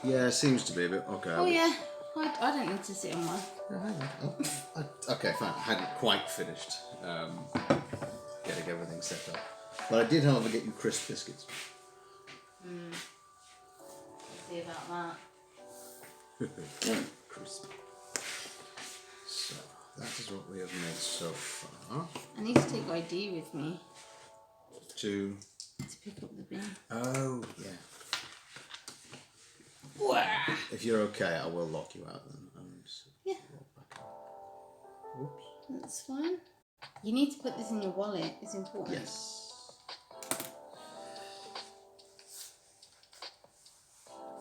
Yeah, it seems to be a bit. Okay. Oh yeah, I don't need to sit on one. Okay, fine. I hadn't quite finished getting everything set up. But I did, however, get you crisp biscuits. Let's see about that. Crisp. So, that is what we have made so far. I need to take ID with me. To pick up the bin. Oh, yeah. Wah! If you're okay, I will lock you out then. Yeah. Whoops. That's fine. You need to put this in your wallet. It's important. Yes.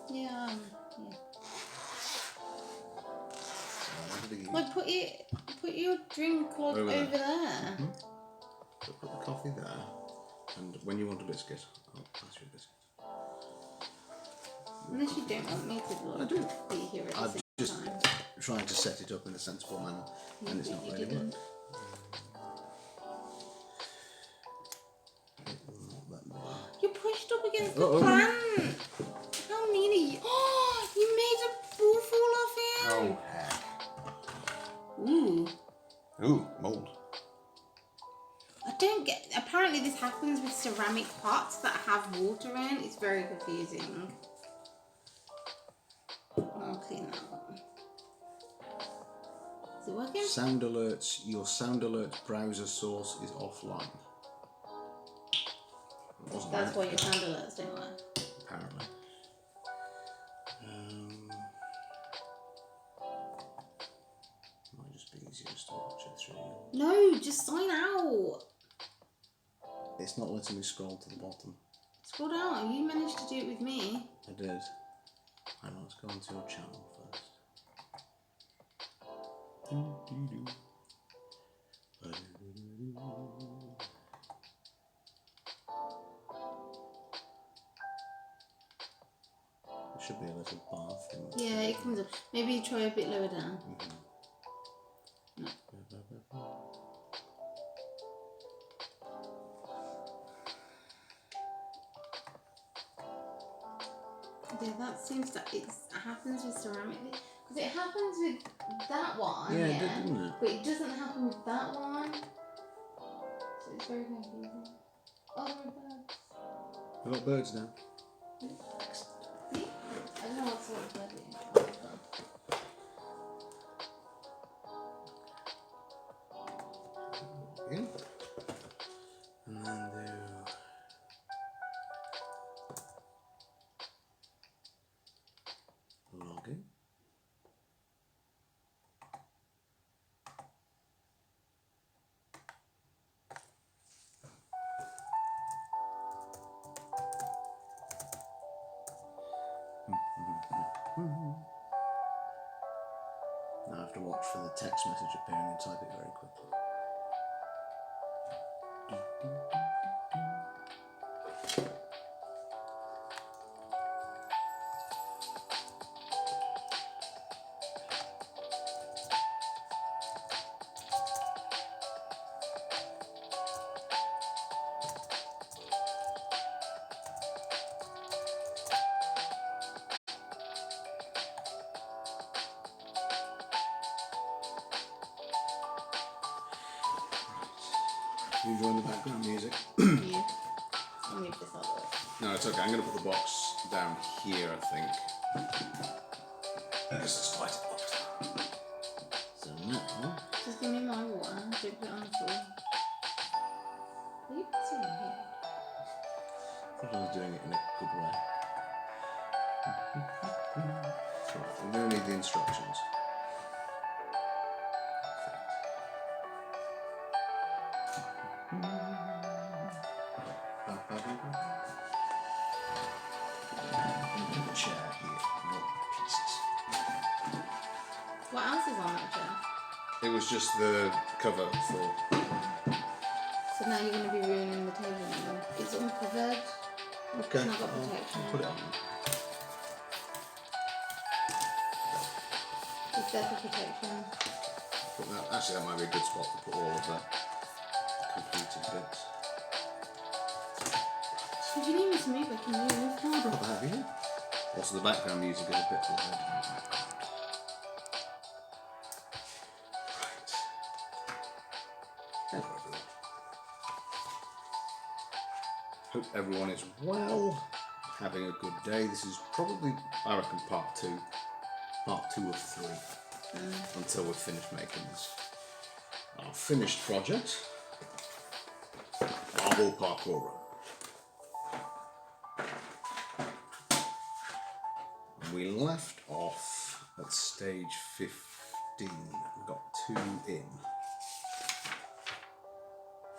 Yeah. Like put your drink like over there. Mm-hmm. So put the coffee there, and when you want a biscuit, I'll pass you a biscuit. Unless you don't want me to I do. Be here at the same just time. trying to set it up in a sensible manner, and it's not really working. You're pushed up against the plant. How mean are you? Oh, you made a ball fall off here. Oh heck. Ooh. Ooh, mold. I don't get. Apparently, this happens with ceramic pots that have water in. It's very confusing. I'll clean that up. Is it working? Sound alerts. Your sound alert browser source is offline. That's why your sound alerts don't work. Apparently. Might just be easier just to watch it through. No, just sign out. It's not letting me scroll to the bottom. Scroll down. You managed to do it with me. I did. Hang on, let's go onto your channel first. There should be a little bar thing. Yeah, it comes up. Maybe try a bit lower down. No. Yeah, that seems that it happens with ceramic. Because it happens with that one, yeah, it did, didn't it? But it doesn't happen with that one. So it's very confusing. Oh, there are birds. We've got birds now. See? I don't know what sort of bird it is. Yeah. And then do login. Now I have to watch for the text message appearing and type it very quickly. You enjoying the background music? Yeah. I'll move this out of the way. No, it's okay. I'm going to put the box down here, I think. This is quite a lot. So now... Just give me my water. Dip it on the floor. Are you putting it here? I thought I was doing it in a good way. Right, we're going to need the instructions. Chair here, not pieces. What else is on that chair? It was just the cover for... So now you're going to be ruining the table now. It's uncovered. Okay, It's not got protection. I'll put it on. It's there for protection. Put that, actually, that might be a good spot to put all of that completed bits. If you need me to move, I can move. What have you? Also, the background music is a bit loud. Right. Hello, everyone. Hope everyone is well, having a good day. This is probably, I reckon, part two of three, until we're finished making this. Our finished project, Marble Parkour Run. We left off at stage 15. We got 2 in.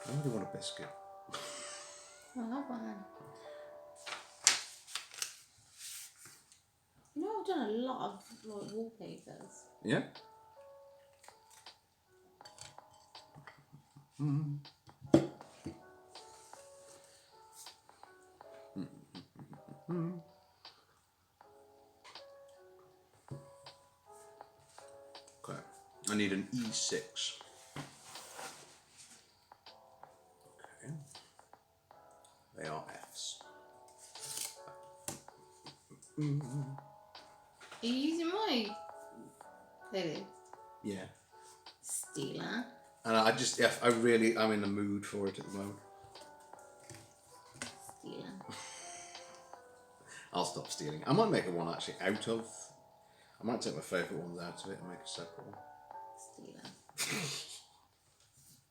I really want a biscuit. I'll have one. You know, I've done a lot of like, wallpapers. Yeah? Mm. Okay, I need an E6. Okay, they are Fs. Are you using my clearly? Yeah. Stealer. And I'm in the mood for it at the moment. Stealer. I'll stop stealing. I might make one actually out of. I might take my favourite ones out of it and make a separate one. Stealer.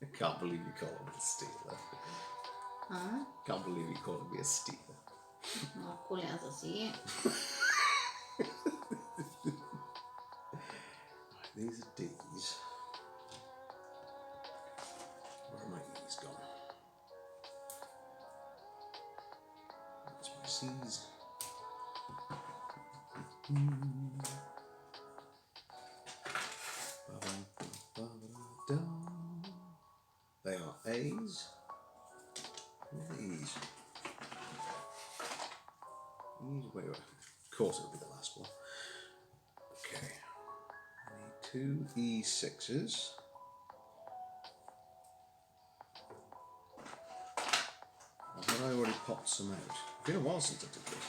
I can't believe you call it a stealer. Huh? Can't believe you call me a stealer. I'll call it as I see it. Right, these are D's. Where are my E's gone? That's my C's. They are A's. What are the E's? Wait. Of course it'll be the last one. Okay. I need 2 E6s. Have I already popped some out? It's been a while since I did this.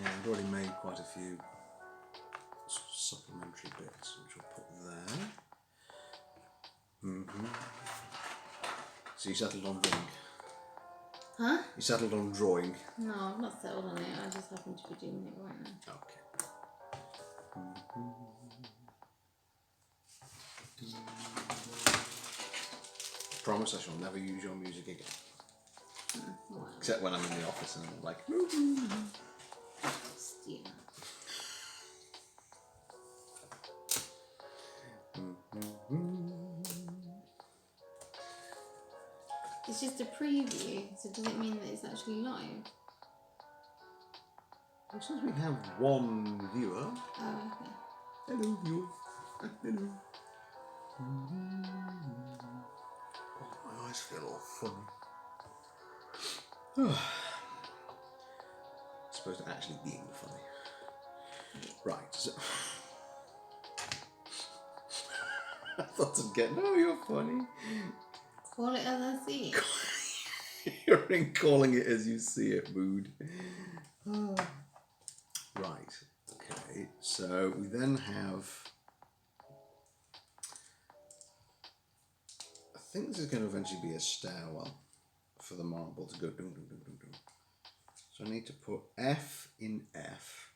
Yeah, I've already made quite a few sort of supplementary bits, which I'll put there. So you settled on drawing? Huh? You settled on drawing? No, I've not settled on it. I just happen to be doing it right now. Okay. I promise I shall never use your music again. Wow. Except when I'm in the office and I'm like, Stealer. It's just a preview, so does it mean that it's actually live? Since we have one viewer. Oh, okay. Hello, viewer. Hello. Oh, my eyes feel all funny. As opposed to actually being funny. Right, so... I thought I'd get, no, you're funny. Call it as I see it. You're in calling it as you see it mood. Right, okay, so we then have, I think this is going to eventually be a stairwell for the marble to go dum dum dum dum dum. So I need to put F in F,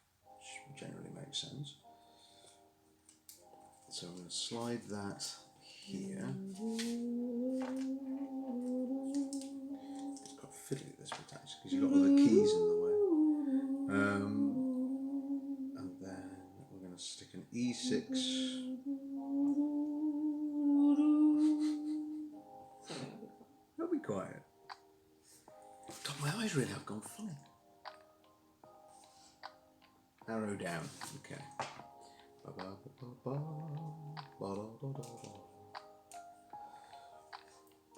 which generally makes sense. So I'm going to slide that here. It's quite fiddly this bit actually, because you've got all the keys in the way. And then we're going to stick an E6. Don't be quiet. God, my eyes really have gone funny. Arrow down. Okay.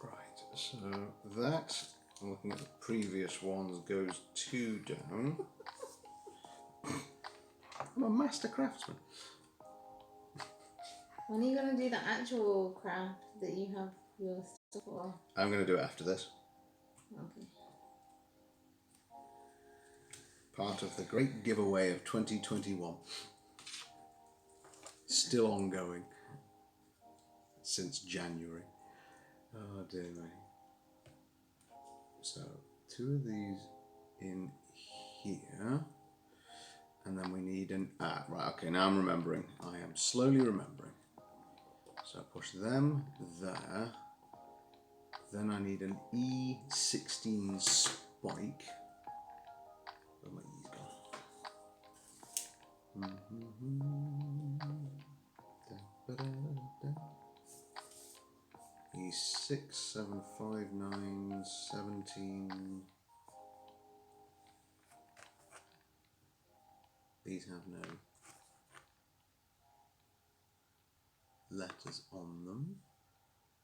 Right, so that, I'm looking at the previous ones, goes 2 down. I'm a master craftsman. When are you going to do the actual craft that you have your stuff for? I'm going to do it after this. Okay. Part of the great giveaway of 2021. Still ongoing since January. Oh dear me. So 2 of these in here, and then we need an right. Okay, now I'm remembering. I am slowly remembering. So push them there. Then I need an E16 spike. Where my E's gone? E6, 7, 5, 9, 17. These have no letters on them.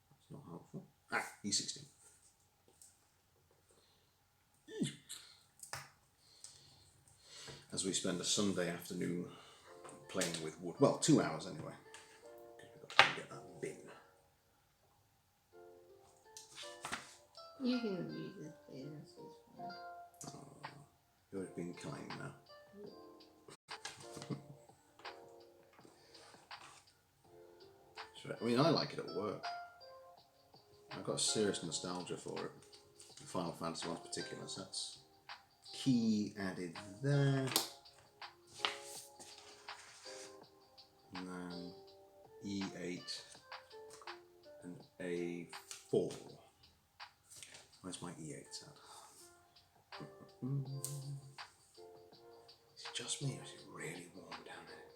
That's not helpful. E16. As we spend a Sunday afternoon playing with wood. Well, 2 hours anyway. Because we've got to get that bin. You can use this bin, so it's fine. Oh, you're being kind now. I mean, I like it at work. I've got a serious nostalgia for it. The Final Fantasy one in particular. So that's key added there. And then E8 and A4. Where's my E8s at? Is it just me or is it really warm down there?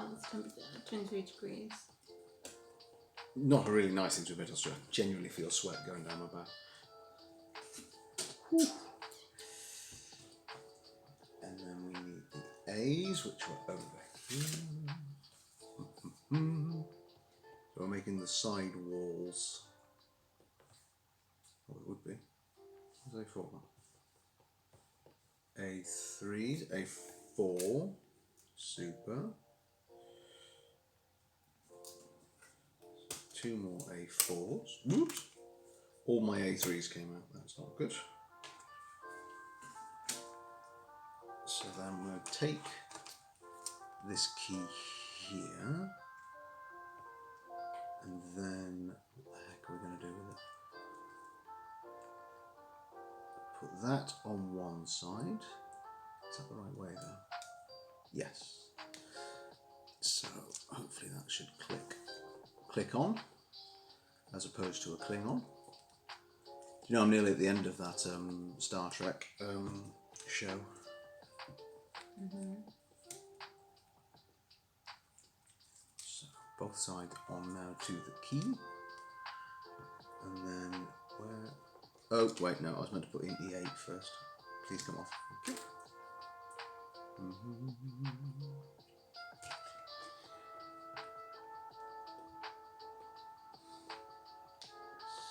What's the temperature? 23 degrees. Not a really nice thing to admit, I genuinely feel sweat going down my back. Whew. And then we need the A's, which are over here. So we're making the side walls. Oh, it would be. What's A4? A3s, A4. Super. 2 more A4s. Whoops. All my A3s came out. That's not good. So then we'll take this key here. And then, what the heck are we going to do with it? Put that on one side. Is that the right way there? Yes. So hopefully that should click on, as opposed to a Klingon. You know, I'm nearly at the end of that Star Trek show. So both sides on now to the key. And then where... Oh, wait, no, I was meant to put in E8 first. Please come off. Okay.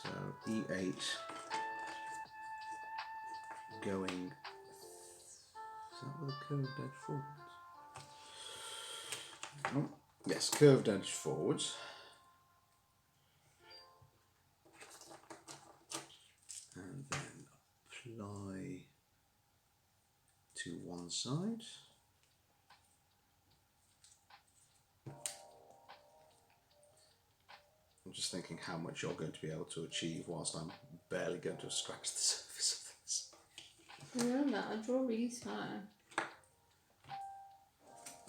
So E8 going... Is that with a curved edge forwards? Oh, yes, curved edge forwards. And then apply to one side. I'm just thinking how much you're going to be able to achieve whilst I'm barely going to scratch the surface of this. I know that, I draw really slow.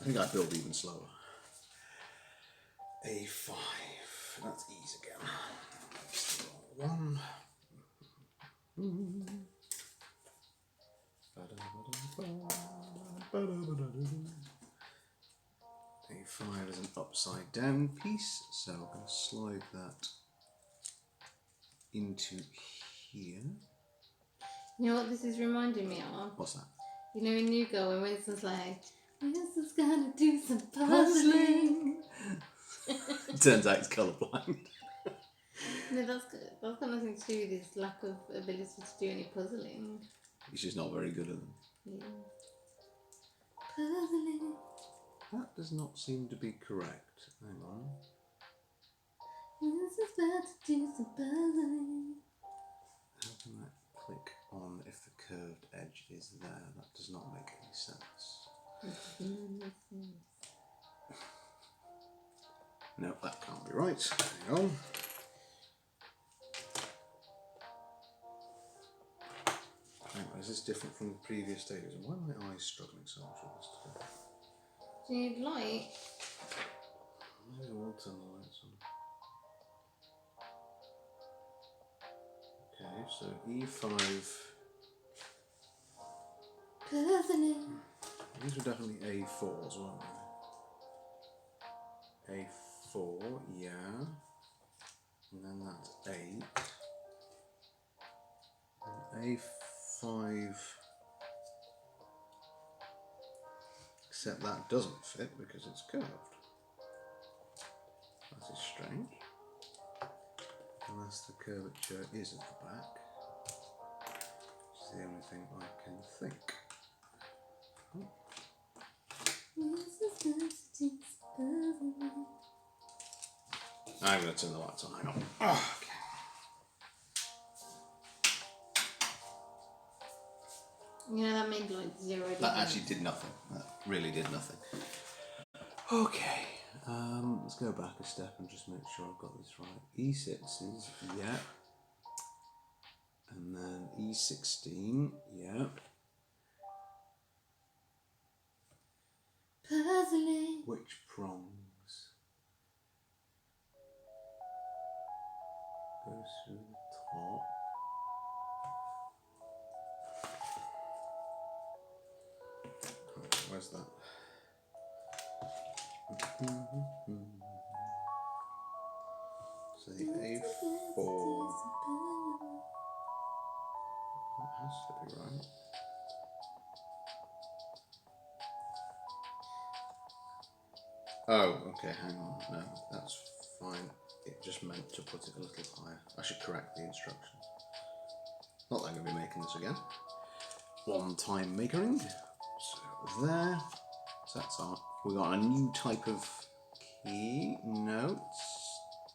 I think I build even slower. A5, that's E's again. That's the wrong one. A5 is an upside down piece, so I'm going to slide that into here. You know what this is reminding me of? What's that? You know in New Girl when Winston's like, Winston's gonna do some puzzling. Turns out he's colourblind. No, that's good. That's got nothing to do with his lack of ability to do any puzzling. He's just not very good at them. Yeah. Puzzling. That does not seem to be correct. Hang on. Winston's about to do some puzzling. How can that click on if the curved edge is there. That does not make any sense. No, that can't be right. Hang on. Hang on, is this different from the previous stages? Why are my eyes struggling so much with this today? Do you need light? Maybe I will turn the lights on. Okay, so E5. These were definitely A4s, weren't they? A4, yeah. And then that's 8. And A5. Except that doesn't fit because it's curved. That is strange. Unless the curvature is at the back. Which is the only thing I can think. Oh. I'm going to turn the lights on, hang on. Oh, okay. You know, that made like 0 difference. That actually did nothing. That really did nothing. Okay, let's go back a step and just make sure I've got this right. E6 is, yeah. And then E16, yeah. Puzzling. Which prongs? Goes through the top. Where's that? So the A4. That has to be right. Oh, okay, hang on. No, that's fine. It just meant to put it a little higher. I should correct the instructions. Not that I'm going to be making this again. One time makering. So there. So that's our. We got a new type of key. No, it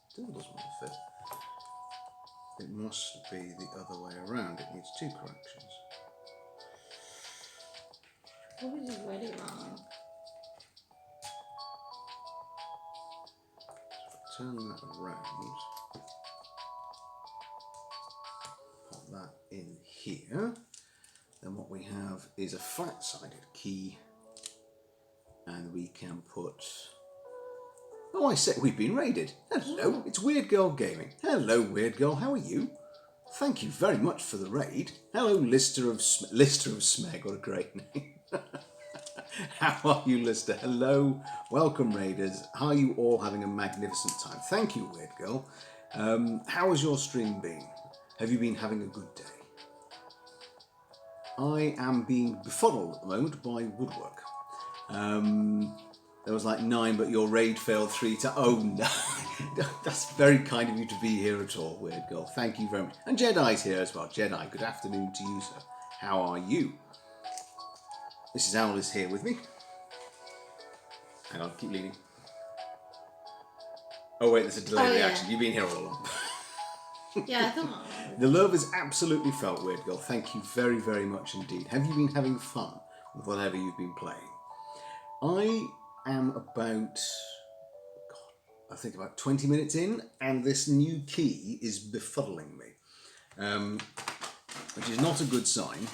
still doesn't want to fit. It must be the other way around. It needs 2 corrections. Probably just read it wrong. Turn that around. Pop that in here. Then what we have is a flat-sided key. And we can put... Oh, I say we've been raided. Hello, it's Weird Girl Gaming. Hello, Weird Girl, how are you? Thank you very much for the raid. Hello, Lister of Smeg, what a great name. How are you, Lister? Hello, welcome, Raiders. How are you all having a magnificent time? Thank you, Weird Girl. How has your stream been? Have you been having a good day? I am being befuddled at the moment by woodwork. There was like 9, but your raid failed 3 times. Oh no, that's very kind of you to be here at all, Weird Girl. Thank you very much. And Jedi's here as well. Jedi, good afternoon to you, sir. How are you? Mrs. Owl is here with me. Hang on, keep leaning. Oh wait, there's a delayed reaction. You've been here all along. Yeah, I thought. The love is absolutely felt, Weird Girl. Thank you very, very much indeed. Have you been having fun with whatever you've been playing? I am about, I think about 20 minutes in, and this new key is befuddling me, which is not a good sign.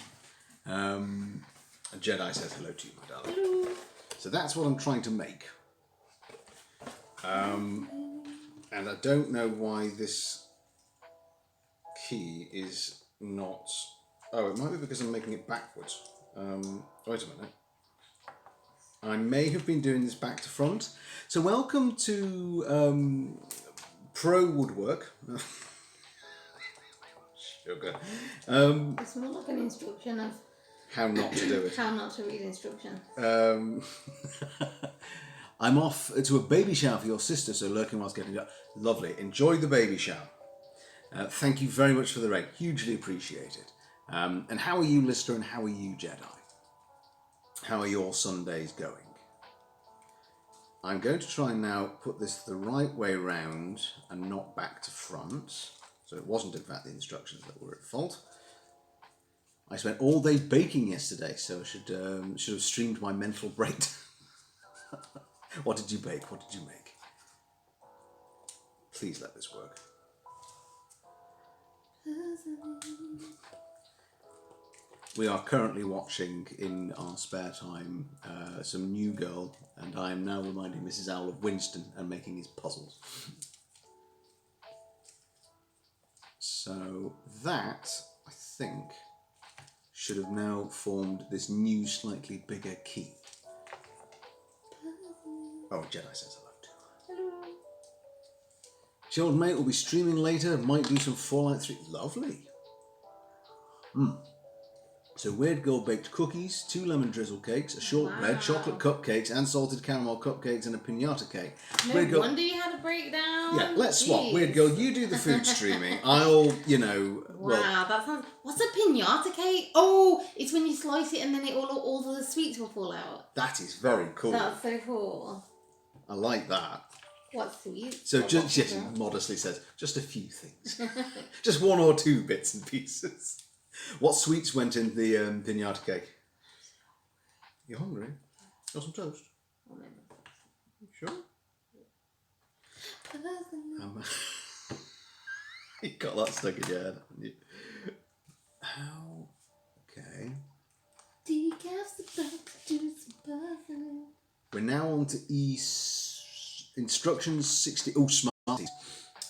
A Jedi says hello to you, my darling. Hello. So that's what I'm trying to make. And I don't know why this key is not... Oh, it might be because I'm making it backwards. Wait a minute. I may have been doing this back to front. So welcome to Pro Woodwork. Sugar. It's more like an instruction of How not to do it. how not to read instructions. I'm off to a baby shower for your sister, so lurking whilst getting up. Lovely. Enjoy the baby shower. Thank you very much for the raid. Hugely appreciated. And how are you, Lister, and how are you, Jedi? How are your Sundays going? I'm going to try and now put this the right way round and not back to front. So it wasn't in fact the instructions that were at fault. I spent all day baking yesterday, so I should have streamed my mental break. What did you bake? What did you make? Please let this work. We are currently watching in our spare time some New Girl, and I am now reminding Mrs. Owl of Winston and making his puzzles. So that, I think, should have now formed this new, slightly bigger key. Oh, Jedi says hello too. Hello. Chilled Mate will be streaming later, might do some Fallout 3. Lovely. So Weird Girl baked cookies, 2 lemon drizzle cakes, a shortbread, chocolate cupcakes, and salted caramel cupcakes, and a piñata cake. No Weird Girl, wonder you had a breakdown. yeah, let's swap. Jeez. Weird Girl, you do the food streaming. I'll, Wow, that sounds... What's a piñata cake? Oh, it's when you slice it and then all the sweets will fall out. That is very cool. That's so cool. I like that. What sweets? So just, yes, he modestly says, just a few things. Just 1 or 2 bits and pieces. What sweets went in the piñata cake? You hungry? Got some toast? You sure? You got that stuck in your head, haven't you? How? Okay. Decaf about to do some puzzling. We're now on to instructions 60. Oh, Smarties.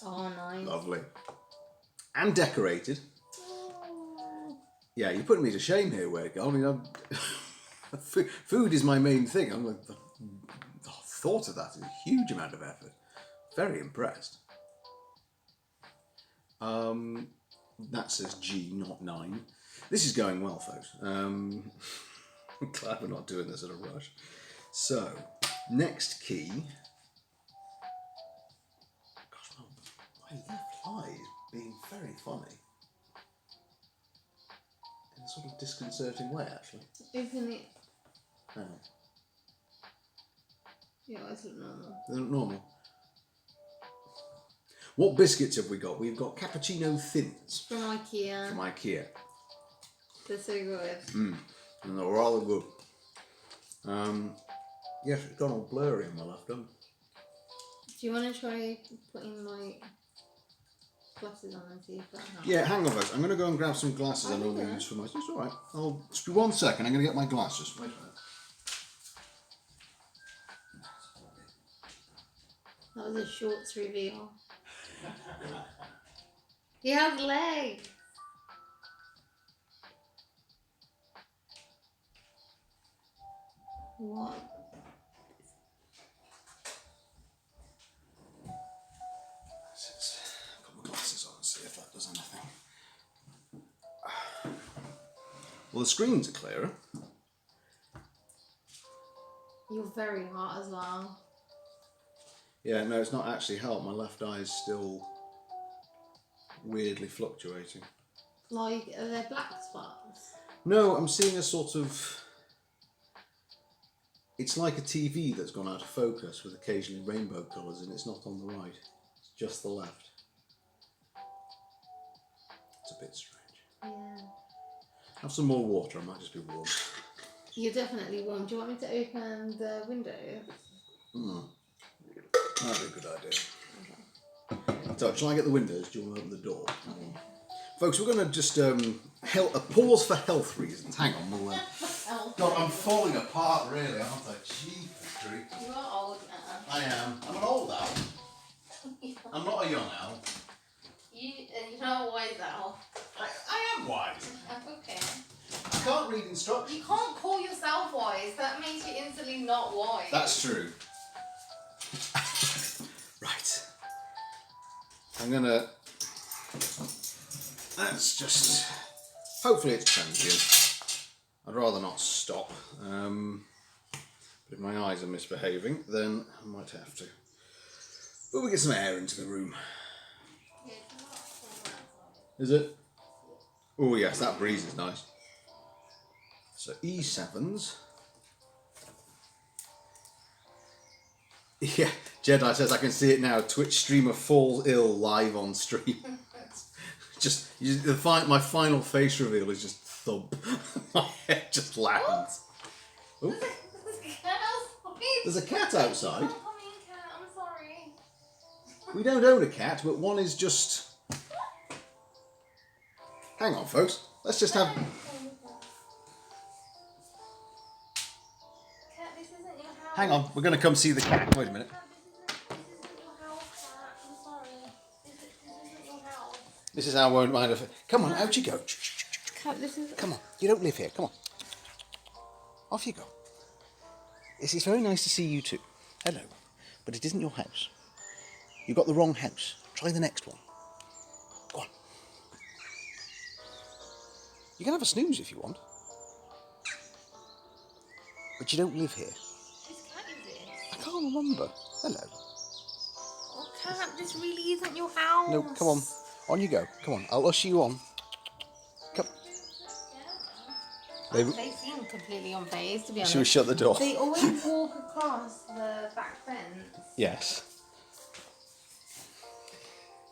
Oh, nice. Lovely. And decorated. Yeah, you're putting me to shame here, Weird Girl. I mean, food is my main thing. I'm like, the thought of that is a huge amount of effort. Very impressed. That says G, not 9. This is going well, folks. I'm glad we're not doing this at a rush. So, next key. Gosh, my left eye is being very funny. In a sort of disconcerting way, actually. Isn't it? Oh. Yeah, it's normal. They look normal. What biscuits have we got? We've got cappuccino thins. From IKEA. From IKEA. They're so good. And they're rather good. Yes, it's gone all blurry on my left arm. Do you want to try putting my glasses on and see if that helps? Yeah, hang on, folks. I'm going to go and grab some glasses I normally use for my... It's all right. I'll just be 1 second. I'm going to get my glasses. Wait a minute. That was a shorts reveal. He has legs. What? Put my glasses on and see if that does anything. Well, the screens are clearer. You're very hot as well. Yeah, no, it's not actually helped. My left eye is still weirdly fluctuating. Like, are there black spots? No, I'm seeing a sort of... It's like a TV that's gone out of focus with occasionally rainbow colours, and it's not on the right. It's just the left. It's a bit strange. Yeah. Have some more water, I might just be warm. You're definitely warm. Do you want me to open the window? That'd be a good idea. Okay. So, shall I get the windows? Do you want to open the door? Okay. Folks, we're going to just a pause for health reasons. Hang on, we'll... God, I'm falling apart, really, aren't I? Jeepers creepers. You are old now. I am. I'm an old owl. I'm not a young owl. You're not a wise owl. I am wise. Okay. I can't read instructions. You can't call yourself wise. That makes you instantly not wise. That's true. Right. I'm gonna... That's just... Hopefully it's transient. I'd rather not stop. But if my eyes are misbehaving, then I might have to. But we get some air into the room. Is it? Oh yes, that breeze is nice. So E7s. Yeah, Jedi says I can see it now. Twitch streamer falls ill live on stream. Just my final face reveal is just thump. My head just lands. Oh, there's a cat outside. Come in, cat. I'm sorry. We don't own a cat, but one is just... Hang on, folks. Let's just have... Cat, this isn't your house. Hang on, we're going to come see the cat. Wait a minute. Cat, this isn't your house, cat. I'm sorry. This isn't your house. This is our own mind of... Come on, out you go. Cat, this is... Come on, you don't live here. Come on. Off you go. It's very nice to see you too. Hello. But it isn't your house. You got the wrong house. Try the next one. Go on. You can have a snooze if you want. But you don't live here. Whose cat is this? I can't remember. Hello. Oh, cat, this really isn't your house. No, come on. On you go. Come on, I'll usher you on. Come. They seem completely unfazed, to be honest. Should we shut the door? They always walk across the back fence. Yes.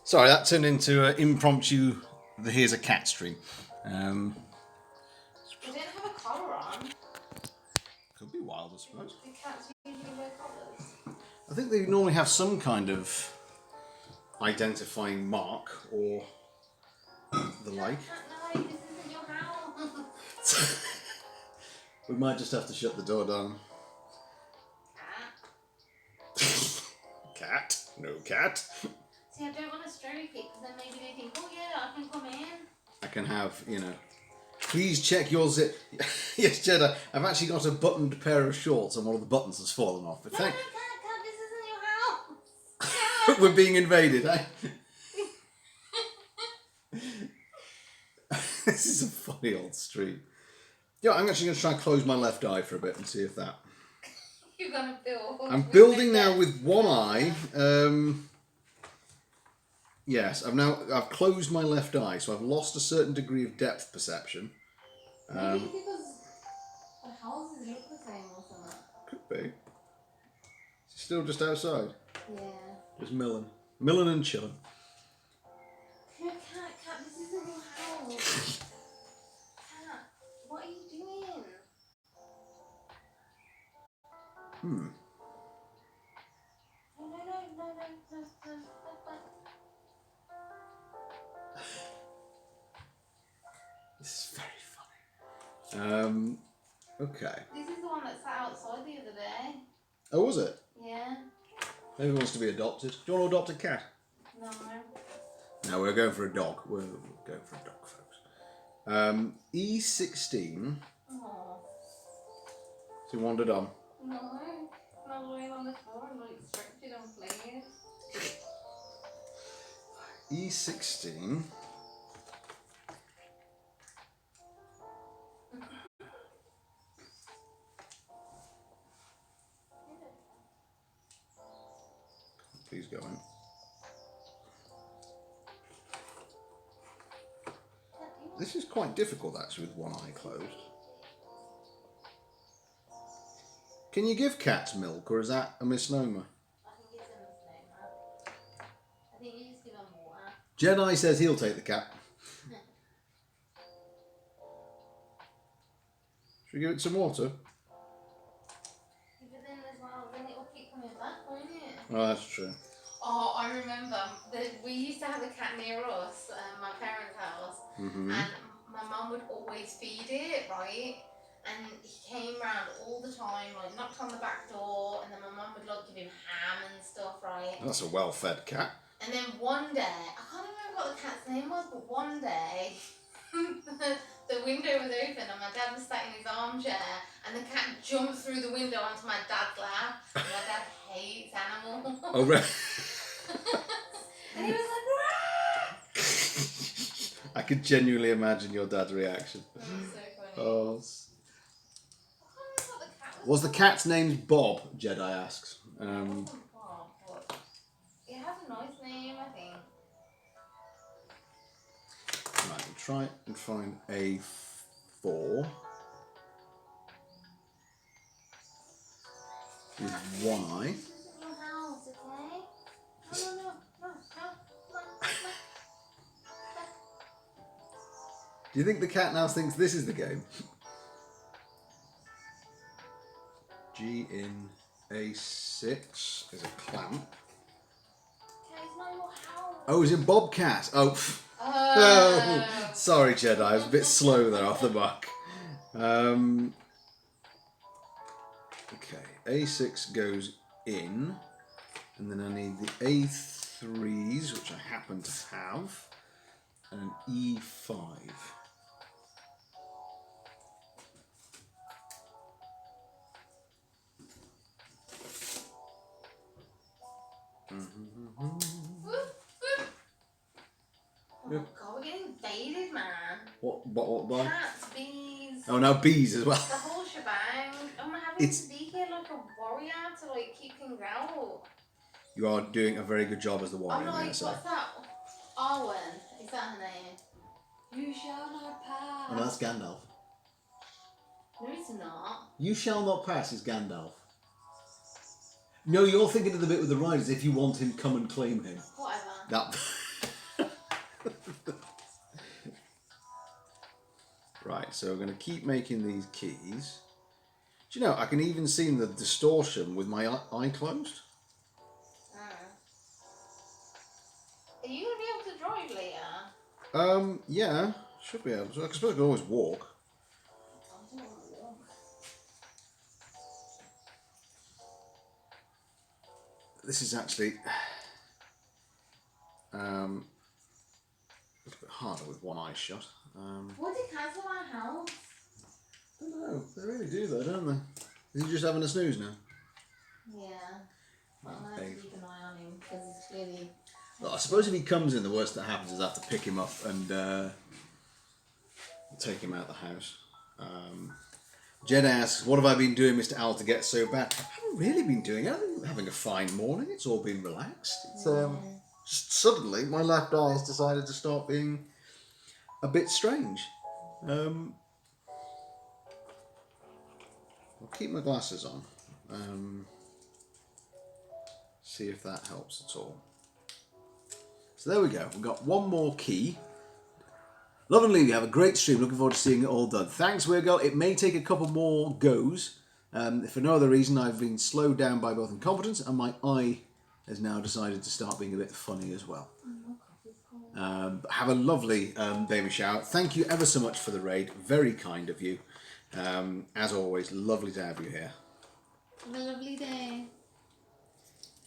Sorry, that turned into an impromptu Here's a Cat stream. They don't have a collar on. Could be wild, I suppose. Do cats usually wear collars? I think they normally have some kind of identifying mark or the like. No, this isn't your house. We might just have to shut the door down. Cat. Cat? No cat. See, I don't want to stroke it because then maybe they think, oh yeah, I can come in. I can have, you know. Please check your zip. Yes, Jedi, I've actually got a buttoned pair of shorts and one of the buttons has fallen off. But No, thank... cat, this isn't your house. We're being invaded, eh? This is a funny old stream. Yeah, I'm actually going to try and close my left eye for a bit and see if that... You're going to build. I'm building now with one eye. Yes, I've closed my left eye, so I've lost a certain degree of depth perception. Maybe because the houses look the same or something. Could be. Still just outside. Yeah. Just milling and chilling. Cat, this isn't your house. Cat, what are you doing? No. This is very funny. Okay. This is the one that sat outside the other day. Oh, was it? Yeah. Maybe he wants to be adopted. Do you want to adopt a cat? No. No, we're going for a dog. We're going for a dog, folks. E16. Oh. So you wandered on. No. Not laying on the floor and like stretching and playing. E16. Please go in. This is quite difficult actually with one eye closed. Can you give cats milk or is that a misnomer? I think it's a misnomer. I think you just give them water. Jedi says he'll take the cat. Should we give it some water? But then as well, then it will keep coming back, won't it? Oh, that's true. Oh, I remember that we used to have a cat near us, my parents' house, and my mum would always feed it, right? And he came round all the time, like knocked on the back door, and then my mum would like give him ham and stuff, right? That's a well-fed cat. And then one day, I can't remember what the cat's name was, but one day the window was open and my dad was sat in his armchair and the cat jumped through the window onto my dad's lap. And my dad hates animals. Oh, right. And he was like, "Rah!" I could genuinely imagine your dad's reaction. That was so funny. Oh. I can't remember what the cat Was the cat's name Bob? Jedi asks. It wasn't Bob, but it has a nice name, I think. Right, we'll try and find a 4 with one eye. This isn't your house, okay? No. Do you think the cat now thinks this is the game? G in A6 is a clamp. Okay, it's not your house. Oh, it's in Bobcat. Oh, oh, sorry, Jedi. I was a bit slow there off the mark. Okay, A6 goes in, and then I need the A3s, which I happen to have, and an E5. Oh my god, we're getting invaded, man. What? Cats, bees. Oh, now bees as well. The whole shebang. I'm having to be here like a warrior to like keep things out. You are doing a very good job as the warrior. I'm like, what's that? Arwen, is that her name? You shall not pass. Oh, no, that's Gandalf. No, it's not. You shall not pass is Gandalf. No, you're thinking of the bit with the riders. If you want him, come and claim him. Whatever. That. Right, so we're going to keep making these keys. Do you know, I can even see the distortion with my eye closed. Are you going to be able to drive later? Yeah, should be able to. I suppose I can always walk. I don't want to walk. This is actually a little bit harder with one eye shut. What did cancel our house? I don't know. They really do though, don't they? Is he just having a snooze now? Yeah. I'll have to keep an eye on him because it's clearly... Well, I suppose if he comes in, the worst that happens is I have to pick him up and take him out of the house. Jed asks, what have I been doing, Mr. Owl, to get so bad? I haven't really been doing it. I've been having a fine morning. It's all been relaxed. It's, just suddenly, my left eye has decided to start being a bit strange. I'll keep my glasses on. See if that helps at all. So there we go. We've got one more key. Love and leave you. Have a great stream. Looking forward to seeing it all done. Thanks, Virgo. It may take a couple more goes. If for no other reason, I've been slowed down by both incompetence and my eye has now decided to start being a bit funny as well. Have a lovely baby shower. Thank you ever so much for the raid. Very kind of you. As always, lovely to have you here. Have a lovely day.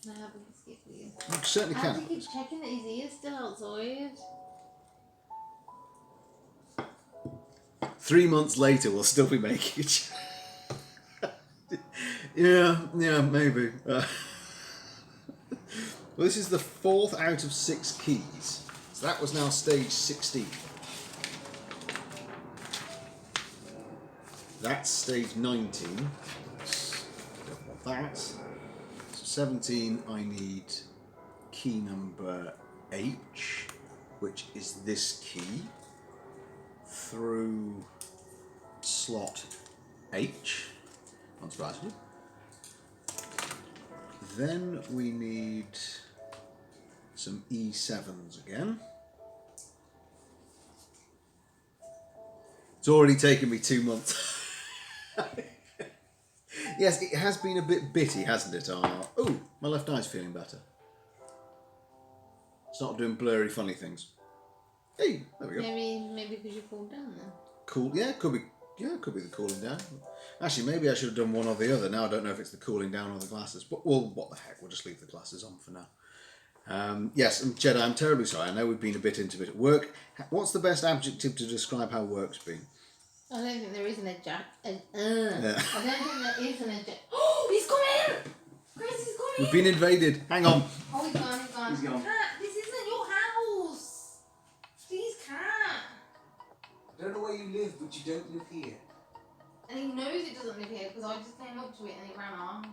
Can I have a biscuit for you? You certainly I can. have to keep checking that his ear's still outside. 3 months later, we'll still be making it. yeah, maybe. Well, this is the 4th out of 6 keys. So that was now stage 16. That's stage 19. Don't want that. So 17, I need key number H, which is this key, through slot H, unsurprisingly. Then we need some E7s again. It's already taken me 2 months. Yes, it has been a bit bitty, hasn't it? Oh, my left eye's feeling better. It's not doing blurry, funny things. Hey, there we go. Maybe because you cooled down then. Cool. Yeah, could be. Yeah, could be the cooling down. Actually, maybe I should have done one or the other. Now I don't know if it's the cooling down or the glasses. But well, what the heck? We'll just leave the glasses on for now. Yes, and Jedi, I'm terribly sorry. I know we've been a bit into it at work. What's the best adjective to describe how work's been? I don't think there is an adjunct. Yeah. I don't think there is an adjunct. Oh, he's coming! Chris, he's coming! We've been invaded. Hang on. Oh, he's gone, he's gone. He's gone. Cat, this isn't your house! Please, Cat. I don't know where you live, but you don't live here. And he knows it doesn't live here because I just came up to it and it ran off.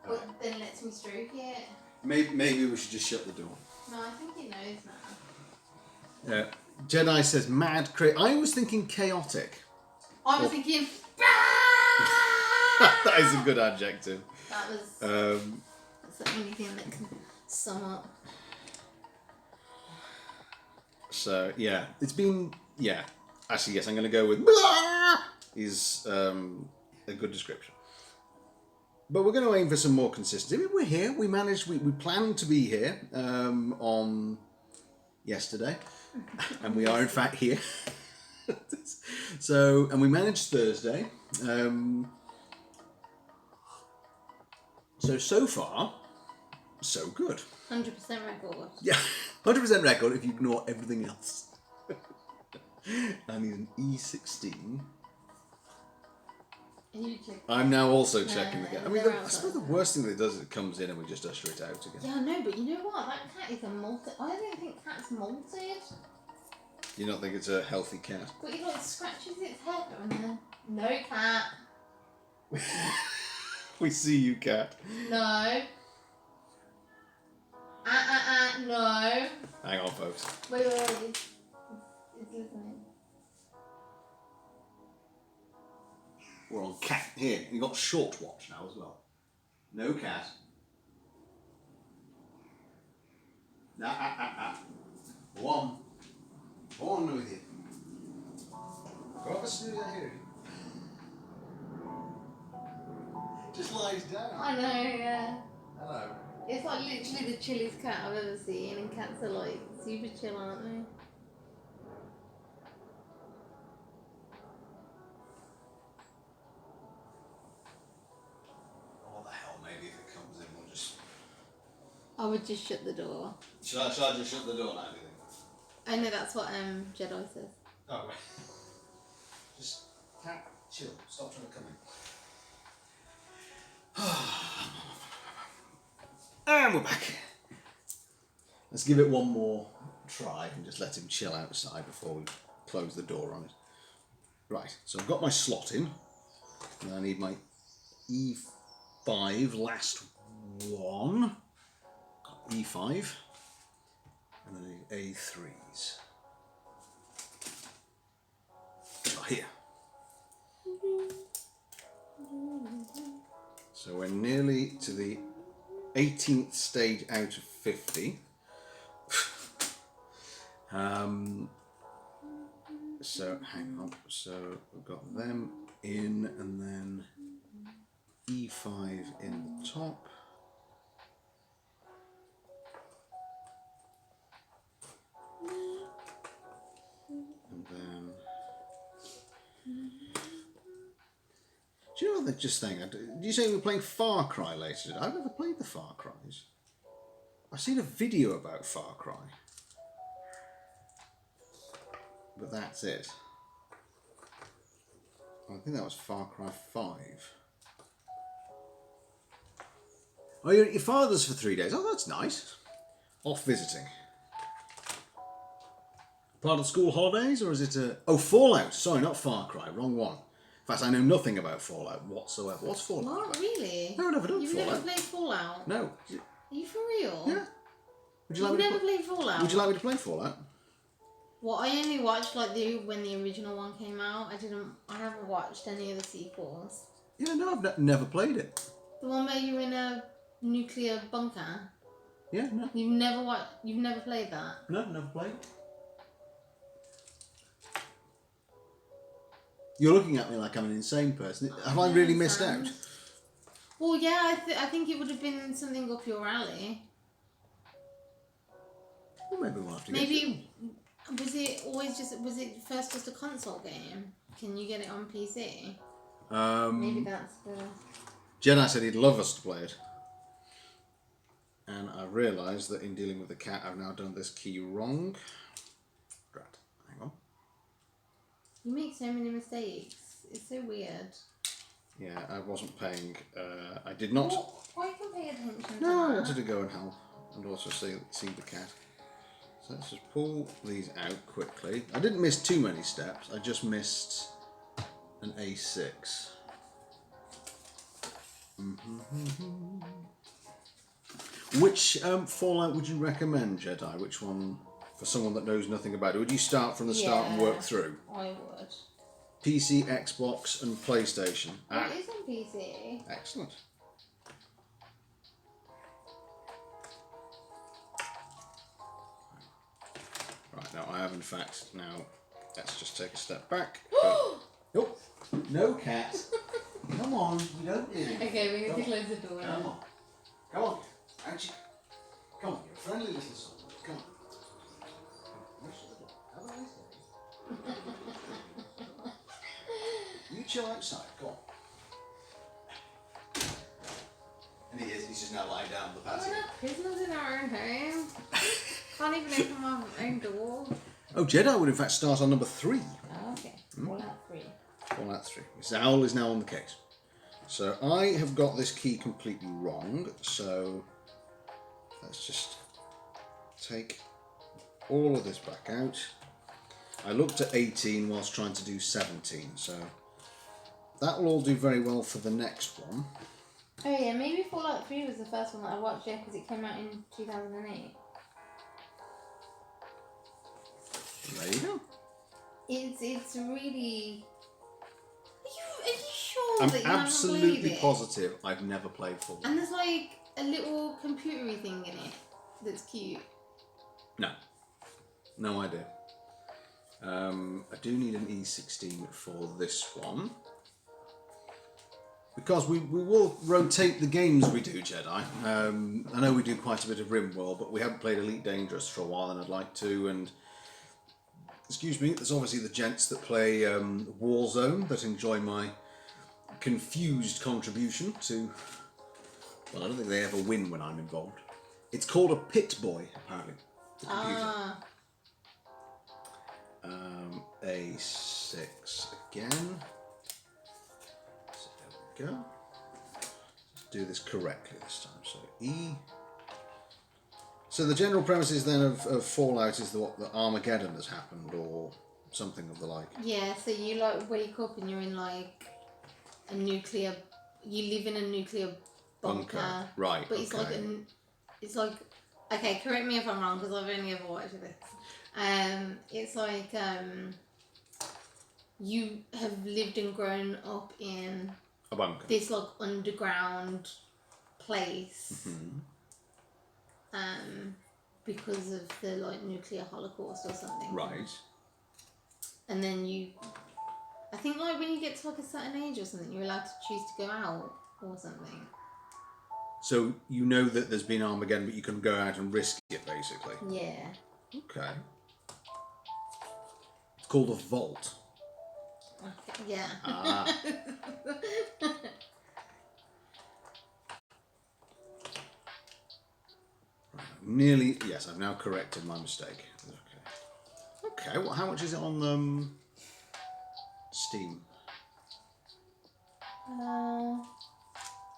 But then lets me stroke it. Maybe we should just shut the door. No, I think he knows now. Yeah. Jedi says mad, I was thinking chaotic. I was thinking. That is a good adjective. That was. That's the only thing that can sum up. So yeah, it's been Yeah. Actually, yes, I'm going to go with blah is a good description. But we're going to aim for some more consistency. I mean, we're here. We managed. We planned to be here on yesterday, and we are in fact here. So, and we managed Thursday. So far, so good. 100% record. Yeah, 100% record if you ignore everything else. And he's an E16. I'm now also checking the cat. I mean, I suppose the worst thing that it does is it comes in and we just usher it out again. Yeah, I know, but you know what? That cat is a molted. I don't think cat's molted. You don't think it's a healthy cat? But it like scratches its head and then no cat. We see you, cat. No. No. Hang on, folks. Wait. It's listening. We're on cat here. You got short watch now as well. No cat. One with you. Go up a snooze here. Just lies down. I know, yeah. Hello. It's like literally the chilliest cat I've ever seen, and cats are like super chill, aren't they? What the hell? Maybe if it comes in, we'll just. I would just shut the door. Shall I just shut the door now? Do you think? I know that's what Jedi says. Oh, right. Just cat, chill. Stop trying to come in. And we're back. Let's give it one more try and just let him chill outside before we close the door on it. Right, so I've got my slot in. And I need my E5, last one. Got E5. And then I need A3s. Here. So we're nearly to the 18th stage out of 50. So hang on. So we've got them in, and then E5 in the top. And then. Do you know what they're just saying? Did you say we were playing Far Cry later today? I've never played the Far Cries. I've seen a video about Far Cry. But that's it. I think that was Far Cry 5. Oh, you're at your father's for 3 days. Oh, that's nice. Off visiting. Part of school holidays, or is it a... Oh, Fallout. Sorry, not Far Cry. Wrong one. In fact, I know nothing about Fallout whatsoever. What's Fallout? What? Really? No, I've never done You've Fallout. never played Fallout? No. Are you for real? Yeah. Would you You've like me to never played Fallout? Would you like me to play Fallout? Well, I only watched like when the original one came out. I haven't watched any of the sequels. Yeah, no, I've never played it. The one where you're in a nuclear bunker. Yeah, no. You've never played that? No, never played. You're looking at me like I'm an insane person. Have I really missed out? Well, yeah, I think it would have been something up your alley. Well, maybe we'll have to Maybe, was it first just a console game? Can you get it on PC? Maybe that's the... Jedi said he'd love us to play it. And I realised that in dealing with the cat, I've now done this key wrong. Drat. Hang on. You make so many mistakes. It's so weird. Yeah, I wasn't paying. I did not. Why you can pay attention to No, I that? wanted to go and help and also see the cat. So let's just pull these out quickly. I didn't miss too many steps. I just missed an A6. Which Fallout would you recommend, Jedi? Which one for someone that knows nothing about it? Would you start from the start and work through? I would. PC, Xbox, and PlayStation. It is on PC. Excellent. Right, now I have in fact now Let's just take a step back. Oh, no cat. Come on, you don't need it. Okay, we need to close the door Come now. on. Come on. Actually, come on, you're a friendly little soul. Come on. Have a nice day. You chill outside, go on. And he's just now lying down on the patio. We're not prisoners in our own home. Can't even open my own door. Oh, Jedi would in fact start on number 3. Oh, okay. Fallout 3. Fallout 3. Mrs. Owl is now on the case. So I have got this key completely wrong, so let's just take all of this back out. I looked at 18 whilst trying to do 17, so that will all do very well for the next one. Oh yeah, maybe Fallout 3 was the first one that I watched, yeah, because it came out in 2008. There you go. It's really... Are you sure I'm that you haven't absolutely played it? positive I've never played Fallout. And there's like a little computery thing in it that's cute. No. No idea. I do need an E16 for this one. Because we will rotate the games we do, Jedi. I know we do quite a bit of RimWorld, but we haven't played Elite Dangerous for a while and I'd like to. And excuse me, there's obviously the gents that play Warzone that enjoy my confused contribution to... Well, I don't think they ever win when I'm involved. It's called a Pit Boy, apparently. The computer. Ah. A6 again. So there we go. Let's do this correctly this time. So E. So the general premises then of Fallout is that Armageddon has happened or something of the like. Yeah, so you like wake up and you're in like a nuclear... You live in a nuclear bunker. Right, But it's okay. it's like... Okay, correct me if I'm wrong because I've only ever watched this. It's like you have lived and grown up in A bunker. this like underground place because of the like nuclear holocaust or something. Right. And then I think like when you get to like a certain age or something, you're allowed to choose to go out or something. So you know that there's been Armageddon, but you can go out and risk it, basically. Yeah. Okay. It's called a vault. Okay. Yeah. Ah. Nearly, yes, I've now corrected my mistake. Okay. Okay, well, how much is it on Steam?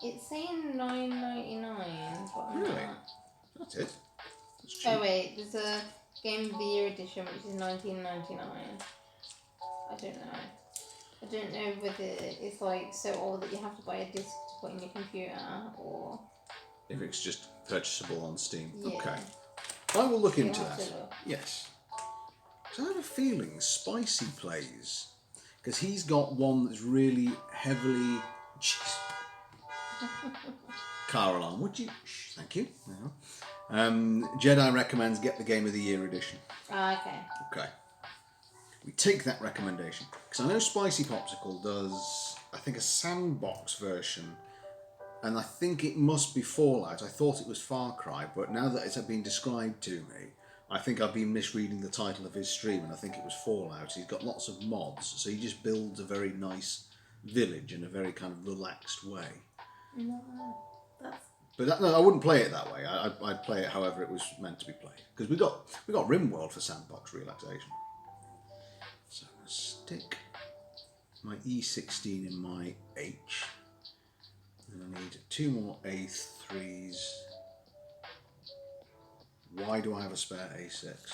It's saying $9.99, but I'm Really? not. That's it. That's cheap. Oh wait, there's a Game of the Year edition which is $19.99. I don't know. I don't know whether it's like so old that you have to buy a disc to put in your computer or... If it's just purchasable on Steam. Yeah. Okay. I will look You into have that. to look. Yes. So I have a feeling Spicy plays, because he's got one that's really heavily... Jeez. Car alarm, would you? Shh, thank you. No. Jedi recommends get the Game of the Year edition. Ah, okay. Okay. We take that recommendation. Because I know Spicy Popsicle does, I think, a sandbox version. And I think it must be Fallout. I thought it was Far Cry, but now that it's been described to me, I think I've been misreading the title of his stream, and I think it was Fallout. He's got lots of mods, so he just builds a very nice village in a very kind of relaxed way. No, that's... But no, I wouldn't play it that way. I'd play it however it was meant to be played. Because we got RimWorld for sandbox relaxation. So I'm going to stick my E16 in my H. And I need 2 more A3s. Why do I have a spare A6?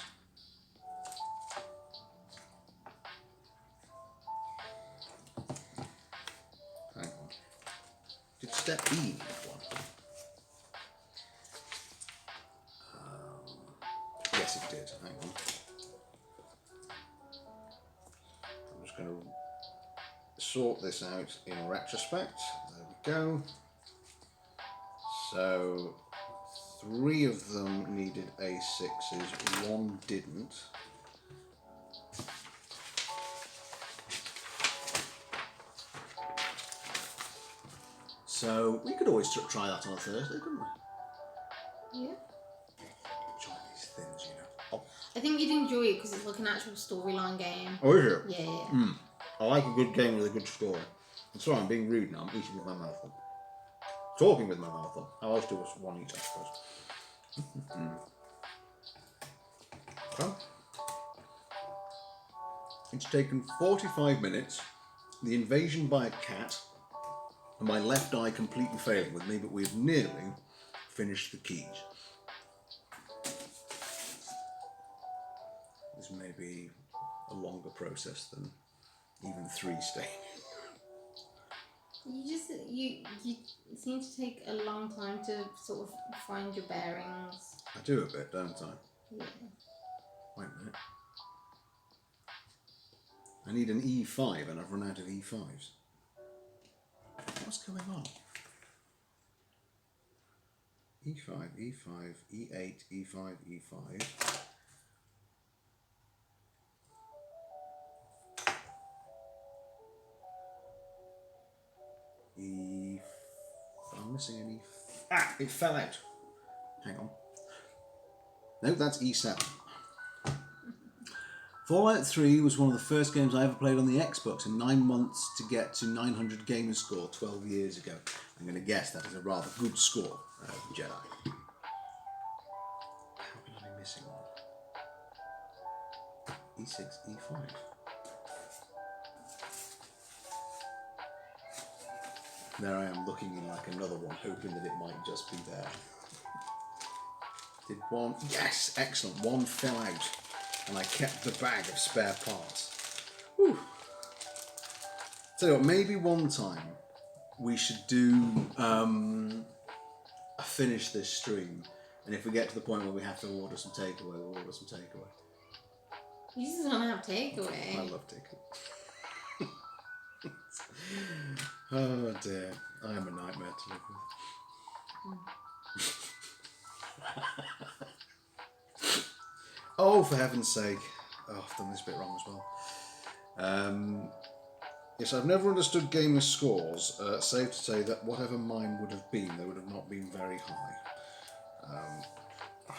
Hang on. Did step E need one? Yes, it did. Hang on. I'm just going to sort this out in retrospect. There we go. So 3 of them needed A6s, 1 didn't. So we could always try that on a Thursday, couldn't we? Yeah. Chinese things, you know. Oh. I think you'd enjoy it because it's like an actual storyline game. Oh, is it? Yeah. I like a good game with a good story. I'm sorry, I'm being rude now. I'm eating with my mouth on. Talking with my mouth on. How else do one eat, I suppose? Well, it's taken 45 minutes, the invasion by a cat, and my left eye completely failing with me, but we've nearly finished the keys. This may be a longer process than even 3 stages. You seem to take a long time to sort of find your bearings. I do a bit, don't I? Yeah. Wait a minute. I need an E5 and I've run out of E5s. What's going on? E5, E5, E8, E5, E5. I'm missing an E. Ah, it fell out. Hang on. No, that's E7. Fallout 3 was one of the first games I ever played on the Xbox in 9 months to get to 900 gamer score 12 years ago. I'm going to guess that is a rather good score, Jedi. How can I be missing one? E6, E5. There I am looking in like another one, hoping that it might just be there. Did one? Yes, excellent. One fell out, and I kept the bag of spare parts. Whew. Tell you what, maybe one time we should do finish this stream, and if we get to the point where we have to order some takeaway, we'll order some takeaway. You just want to have takeaway. I love takeaway. Oh dear, I am a nightmare to live with. Oh, for heaven's sake. Oh, I've done this bit wrong as well. Yes, I've never understood gamer scores. Safe to say that whatever mine would have been, they would have not been very high. I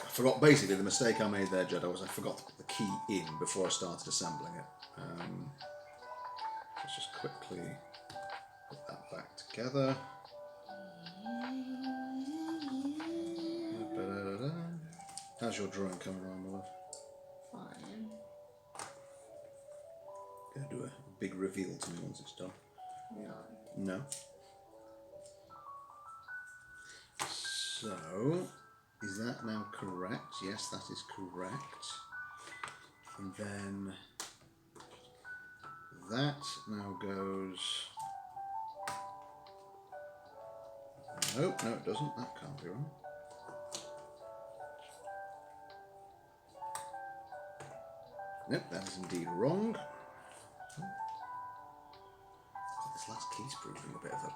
forgot, basically, the mistake I made there, Jedi, was I forgot to put the key in before I started assembling it. Let's just quickly put that back together. How's your drawing coming along, my love? Fine. Gonna do a big reveal to me once it's done. No. No. So, is that now correct? Yes, that is correct. And then that now goes. Nope, no, it doesn't. That can't be right. Nope, that is indeed wrong. God, this last key's proving a bit of a...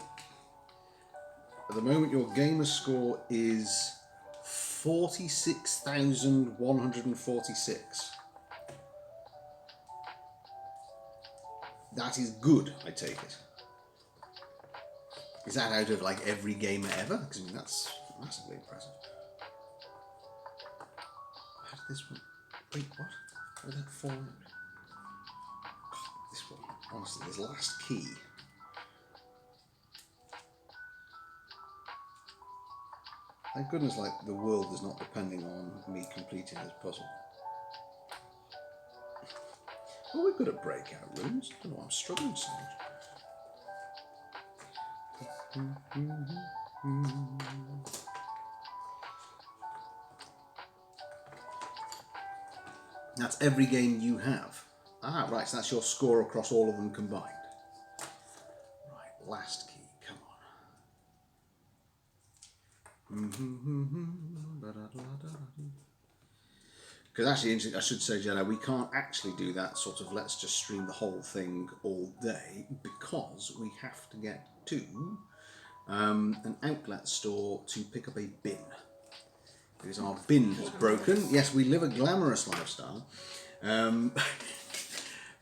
At the moment, your gamer score is 46,146. That is good, I take it. Is that out of like every gamer ever? Because I mean, that's massively impressive. How did this one... Wait, what? How did that fall out? God, this one, honestly, this last key. Thank goodness, like, the world is not depending on me completing this puzzle. Oh, we're good at breakout rooms. I don't know why I'm struggling so much. That's every game you have. Ah, right, so that's your score across all of them combined. Right, last key, come on. Because actually, I should say, Jenna, we can't actually do that sort of let's just stream the whole thing all day because we have to get to an outlet store to pick up a bin. Because our bin has broken. Yes, we live a glamorous lifestyle.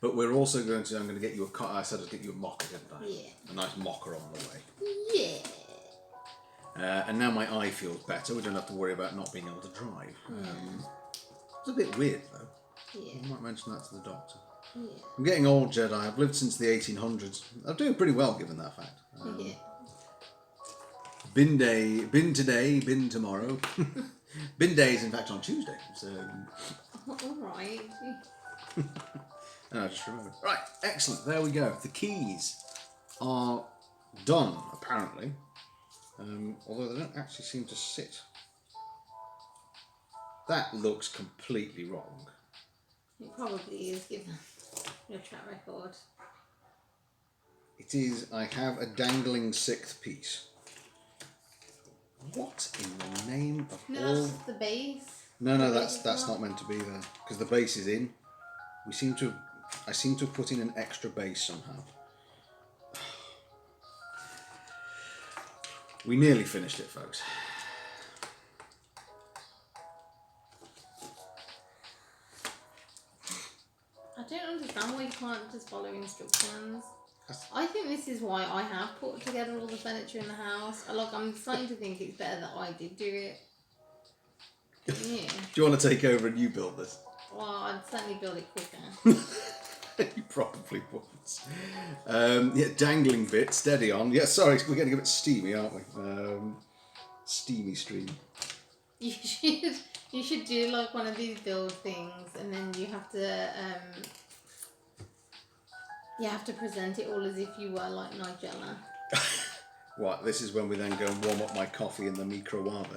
But we're also going to. I'm going to get you a. I said I'd get you a mocker, didn't I? Yeah. A nice mocker on the way. Yeah. And now my eye feels better. We don't have to worry about not being able to drive. It's a bit weird though. Yeah. I might mention that to the doctor. Yeah. I'm getting old, Jedi. I've lived since the 1800s. I'm doing pretty well given that fact. Yeah. Bin day, bin today, bin tomorrow. Bin day is in fact on Tuesday. So. Alright. I just remembered. Right, excellent. There we go. The keys are done, apparently. Although they don't actually seem to sit. That looks completely wrong. It probably is, given your track record. It is. I have a dangling sixth piece. What in the name of No, all? that's the base. No, that's not meant to be there because the base is in. I seem to have put in an extra base somehow. We nearly finished it, folks. I don't understand why you can't just follow instructions. I think this is why I have put together all the furniture in the house. I'm starting to think it's better that I did do it. Yeah. Do you want to take over and you build this? Well, I'd certainly build it quicker. You probably won't. Yeah, dangling bit, steady on. Yeah, sorry, we're getting a bit steamy, aren't we? Steamy stream. You should do like one of these build things, and then you have to present it all as if you were like Nigella. What? This is when we then go and warm up my coffee in the microwave.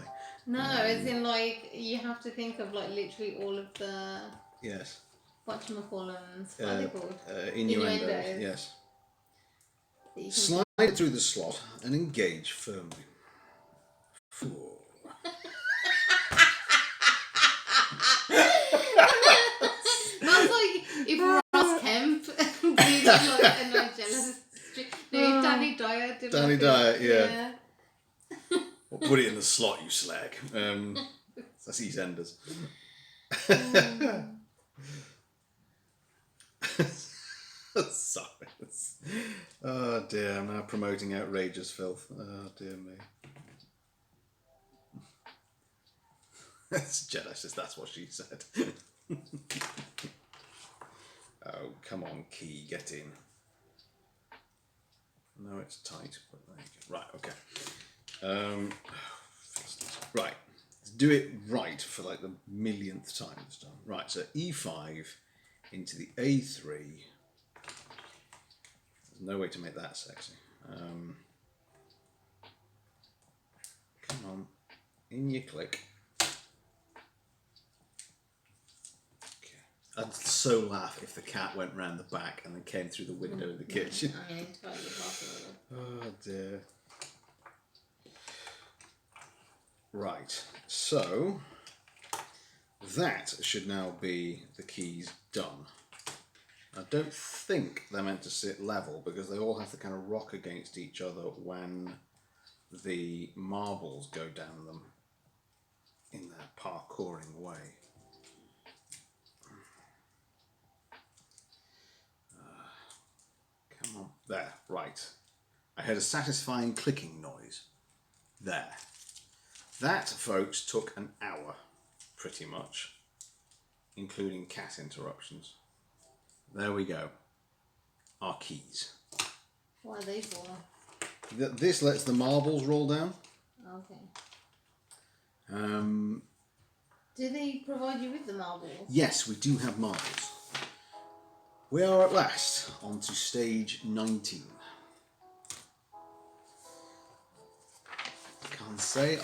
No, as in like you have to think of like literally all of the Yes. whatchamacallums. What are they called? Innuendos. Yes. That you can Slide it through the slot and engage firmly. Fool. That's like if Ross Kemp did like a Nigella. No, if Danny Dyer did. Danny like Dyer, yeah. Yeah. Well, put it in the slot, you slag. That's EastEnders. Sorry. Oh dear, I'm now promoting outrageous filth. Oh dear me. Jedi says that's what she said. Oh, come on, key, get in. No, it's tight, but there you go. Right, okay. Right, let's do it right for like the millionth time this time. Right, so E5 into the A3. There's no way to make that sexy. Come on, in you click. I'd so laugh if the cat went round the back and then came through the window in the kitchen. I mean, totally possible. Oh dear. Right, so that should now be the keys done. I don't think they're meant to sit level because they all have to kind of rock against each other when the marbles go down them in that parkouring way. Come on, there, right. I heard a satisfying clicking noise. There. That, folks, took an hour, pretty much, including cat interruptions. There we go. Our keys. What are they for? This lets the marbles roll down. Okay. Um, Do they provide you with the marbles? yes, we do have marbles. We are at last on to stage 19. Can't say.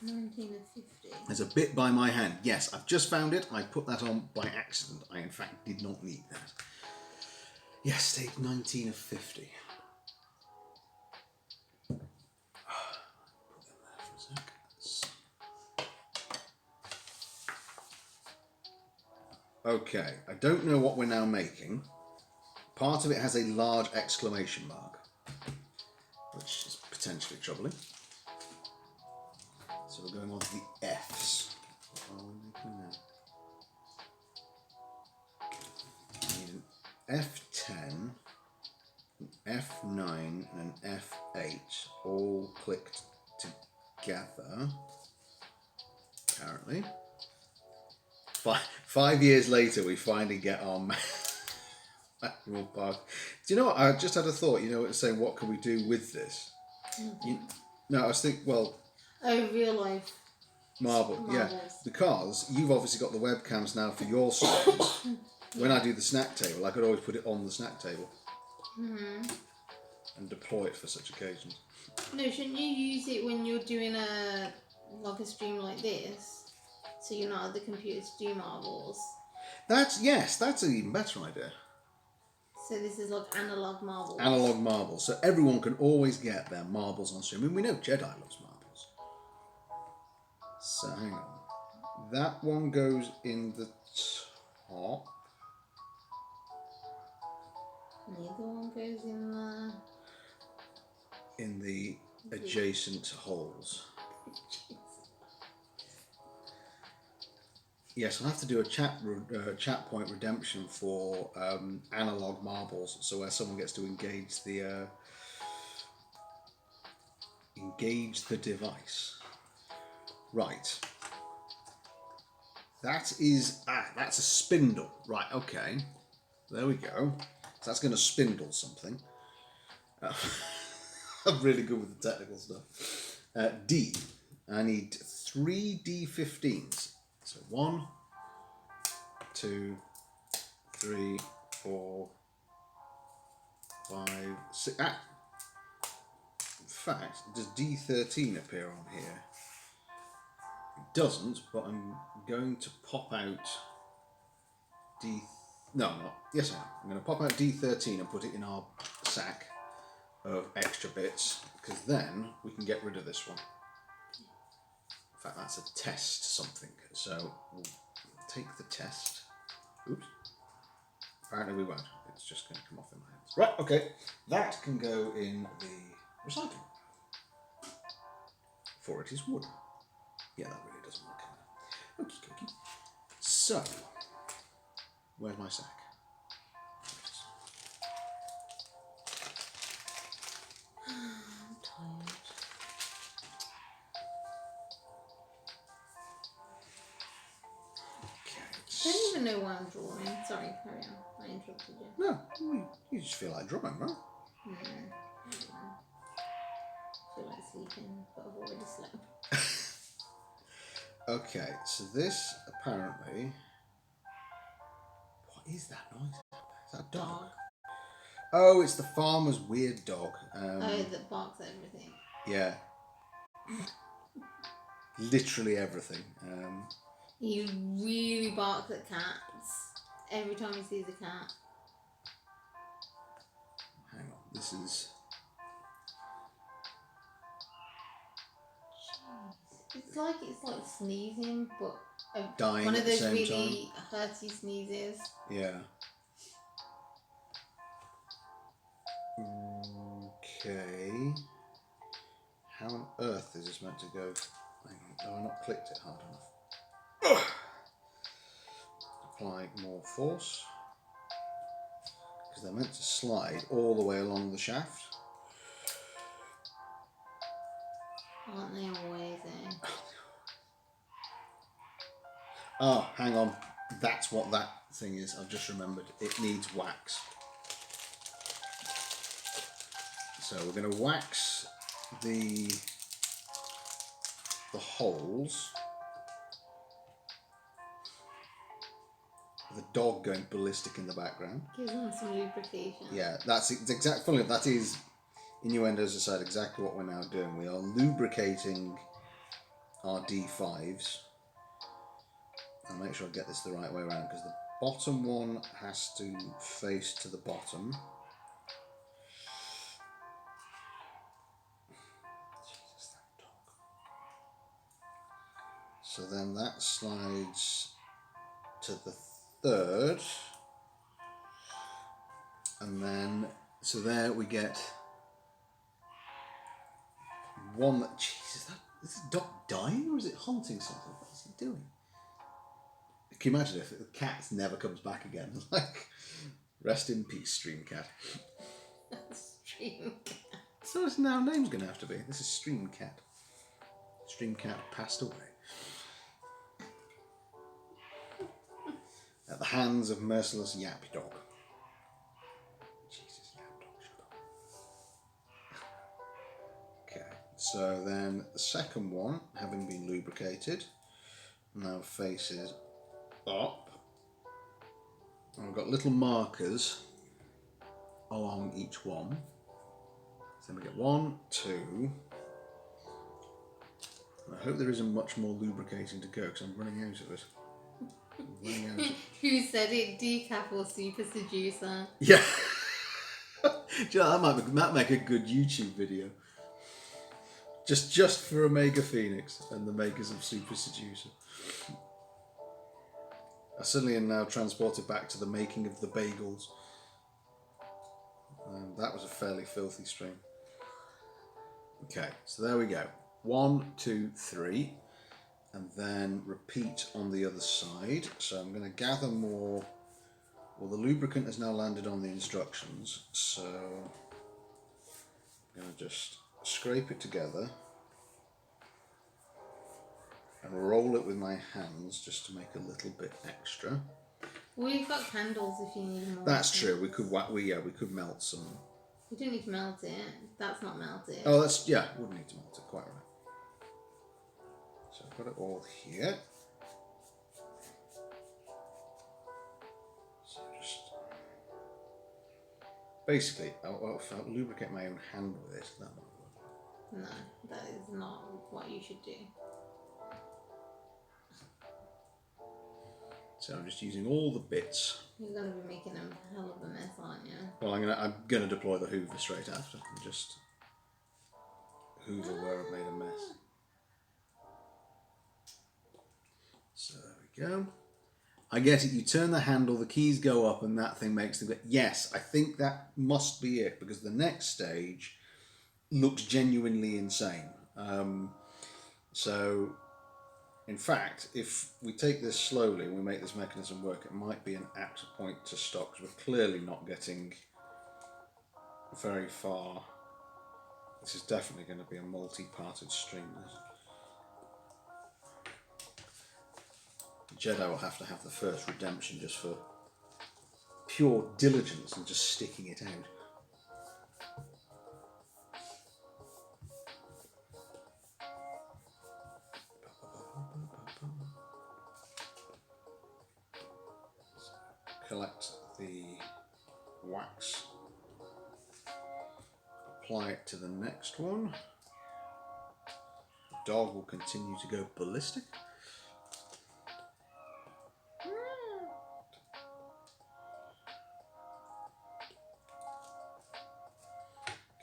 19 of 50. There's a bit by my hand. Yes, I've just found it. I put that on by accident. I, in fact, did not need that. Yes, stage 19 of 50. Put them there for a sec. Okay, I don't know what we're now making. Part of it has a large exclamation mark, which is potentially troubling. So we're going on to the Fs. What are we making now? I need F10, an F9, and an F8 all clicked together. Apparently. 5 years later, we finally get our manual park. Do you know what? I just had a thought. You know, saying what can we do with this? No, I was thinking. Well, real life marbles. Yeah, because you've obviously got the webcams now for your streams. When I do the snack table, I could always put it on the snack table and deploy it for such occasions. No, shouldn't you use it when you're doing a stream like this? So you're not at the computer to do marbles. That's an even better idea. So this is like analog marbles. Analog marbles, so everyone can always get their marbles on stream. I mean, we know Jedi loves marbles. So hang on, that one goes in the top. And the other one goes in the adjacent holes. Yes, I'll have to do a chat point redemption for analog marbles, so where someone gets to engage the device. Right. That's a spindle. Right. Okay. There we go. So that's going to spindle something. I'm really good with the technical stuff. D. I need 3 D15s. So 1, 2, 3, 4, 5, 6. In fact, does D13 appear on here? It doesn't, but I'm going to pop out D. No, I'm not. Yes, I am. I'm going to pop out D13 and put it in our sack of extra bits, because then we can get rid of this one. In fact, that's a test something. So we'll take the test. Oops. Apparently we won't. It's just going to come off in my hands. Right, okay. That can go in the recycling. For it is wood. Yeah, that really doesn't work. Okie dokie. So, where's my sack? I'm tired. I don't even know why I'm drawing. Sorry, carry on. I interrupted you. No, you just feel like drawing, right? I feel like sleeping, but I've already slept. Okay, so this apparently... What is that noise? Is that a dog? Oh, it's the farmer's weird dog. That barks at everything. Yeah. Literally everything. He really barks at cats every time he sees a cat. Hang on, this is... It's like sneezing, but dying one at of the those same really hurty sneezes. Yeah. Okay. How on earth is this meant to go? Hang on, have I not clicked it hard enough? Apply more force. Because they're meant to slide all the way along the shaft. Aren't they amazing? Oh, hang on. That's what that thing is. I've just remembered. It needs wax. So we're going to wax the holes. The dog going ballistic in the background. Gives them some lubrication. Yeah, that's exactly. That is, innuendos aside, exactly what we're now doing. We are lubricating our D5s. I'll make sure I get this the right way around, because the bottom one has to face to the bottom. Jesus, that dog. So then that slides to the third, and then so there we get one that... Jesus, is the dog dying or is it hunting something? What is he doing? Can you imagine if the cat never comes back again? Like, Rest in peace, Streamcat. Streamcat. So it's now name's going to have to be. This is Streamcat. Streamcat passed away. At the hands of merciless Yap Dog. Jesus, Yap Dog, shut up. Okay, so then the second one, having been lubricated, now faces up. And we've got little markers along each one. So then we get 1, 2. And I hope there isn't much more lubricating to go because I'm running out of it. Who said it? Decaf or super seducer? Yeah. Do you know, that might make a good YouTube video. Just for Omega Phoenix and the makers of Super Seducer. I suddenly am now transported back to the making of the bagels. That was a fairly filthy stream. Okay, so there we go. 1, 2, 3. And then repeat on the other side. So I'm going to gather more. Well, the lubricant has now landed on the instructions, so I'm going to just scrape it together and roll it with my hands just to make a little bit extra. We've got candles if you need more. That's true. We could melt some. You don't need to melt it. That's not melted. Oh, wouldn't need to melt it. Quite right. So I've got it all here. So just basically, I'll lubricate my own hand with it. That won't work. No, that is not what you should do. So I'm just using all the bits. You're going to be making a hell of a mess, aren't you? Well, I'm gonna deploy the Hoover straight after and just Hoover where I've made a mess. So there we go. I get it. You turn the handle, the keys go up, and that thing makes the. Yes, I think that must be it because the next stage looks genuinely insane. So, in fact, if we take this slowly and we make this mechanism work, it might be an apt point to stop because we're clearly not getting very far. This is definitely going to be a multi-parted stream. Jedi will have to have the first redemption just for pure diligence and just sticking it out. Collect the wax, apply it to the next one. The dog will continue to go ballistic.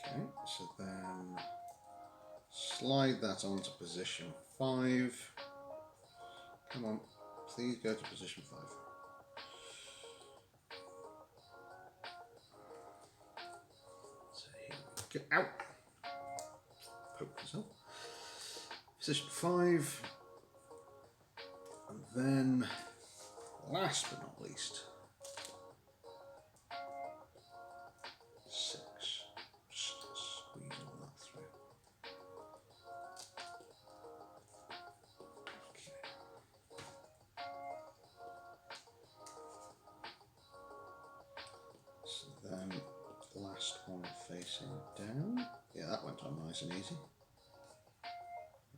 Okay, so then slide that onto position 5. Come on, please go to position 5. Get out. Poke yourself. Position 5. And then, last but not least, 6. Just squeeze all that through. Okay. So then, last one facing down. Yeah, that went on nice and easy.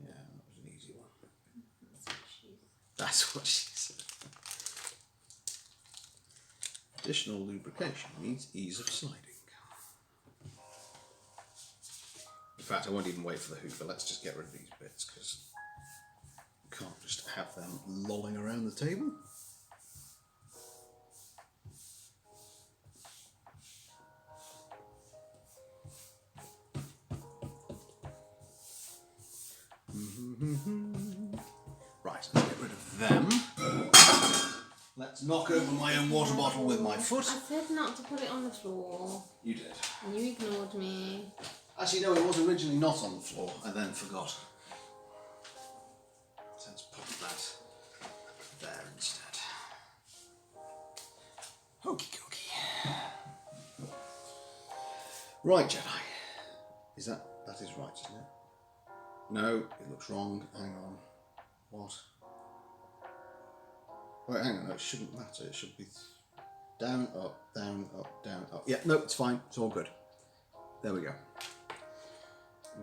Yeah, that was an easy one. That's what she said. Additional lubrication means ease of sliding. In fact, I won't even wait for the Hoover. Let's just get rid of these bits because we can't just have them lolling around the table. Right, let's get rid of them. Let's knock over my own water bottle with my foot. I said not to put it on the floor. You did. And you ignored me. Actually, no, it was originally not on the floor. I then forgot. So let's put that there instead. Okie dokie. Right, Jedi. Is that is right, isn't it? No, it looks wrong. Hang on. What? Wait, hang on. No, it shouldn't matter. It should be down, up, down, up, down, up. Yeah, no, it's fine. It's all good. There we go.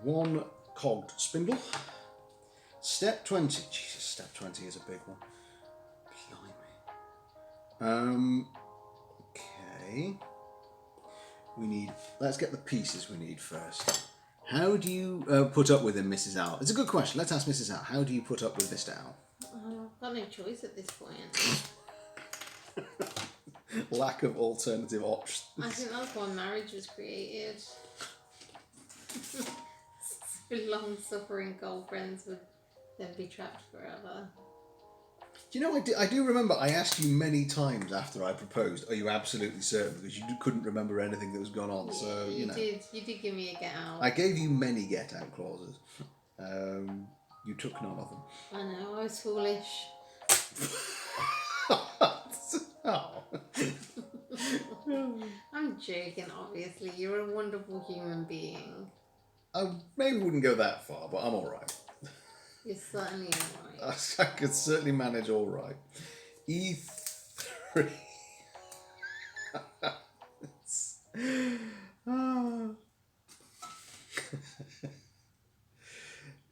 1 cogged spindle. Step 20. Jesus, step 20 is a big one. Blimey. Okay. Let's get the pieces we need first. How do you put up with him, Mrs. Owl? It's a good question. Let's ask Mrs. Owl. How do you put up with Mr. Owl? I've got no choice at this point. Lack of alternative options. I think that's why marriage was created. So long-suffering girlfriends would then be trapped forever. Do you know, I do remember I asked you many times after I proposed, are you absolutely certain? Because you couldn't remember anything that was going on. So, you know. You did give me a get out. I gave you many get out clauses. You took none of them. I know, I was foolish. Oh. I'm joking, obviously. You're a wonderful human being. I maybe wouldn't go that far, but I'm alright. You're certainly alright. I could certainly manage alright. E3.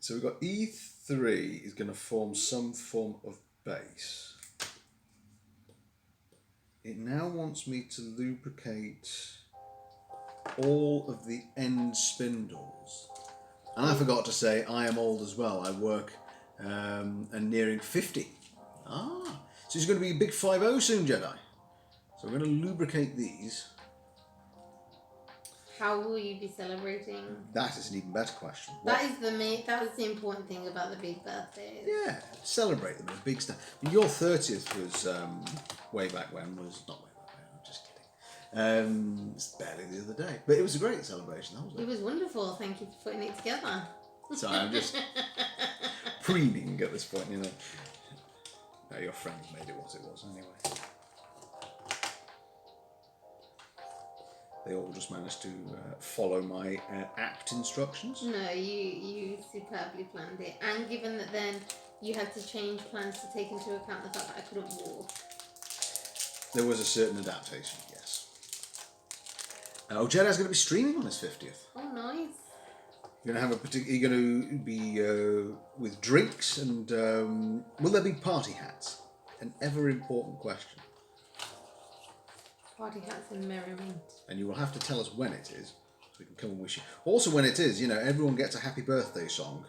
So we've got E3 is going to form some form of base. It now wants me to lubricate all of the end spindles. And I forgot to say, I am old as well. I work and nearing 50. So it's going to be a big 5-0 soon, Jedi. So we're going to lubricate these. How will you be celebrating? That is an even better question. That is the important thing about the big birthdays. Yeah, celebrate them in a big style. Your 30th was way back when, not way back when, I'm just kidding. It's barely the other day. But it was a great celebration, that was it? It was wonderful, thank you for putting it together. So I'm just preening at this point, you know. No, your friends made it what it was anyway. They all just managed to follow my apt instructions. No, you superbly planned it. And given that then you had to change plans to take into account the fact that I couldn't walk. There was a certain adaptation, yes. Jedi's going to be streaming on his 50th. Oh, nice. You're going to be with drinks and will there be party hats? An ever important question. Party hats and merriment. And you will have to tell us when it is, so we can come and wish you. Also, when it is, you know, everyone gets a happy birthday song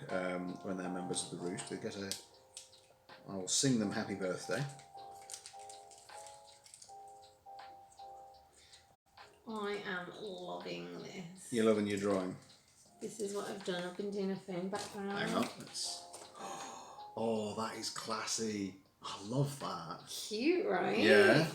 when they're members of the Roost. I will sing them happy birthday. I am loving this. You're loving your drawing. This is what I've done. I've been doing a phone background. Hang on. Oh, that is classy. I love that. Cute, right? Yeah.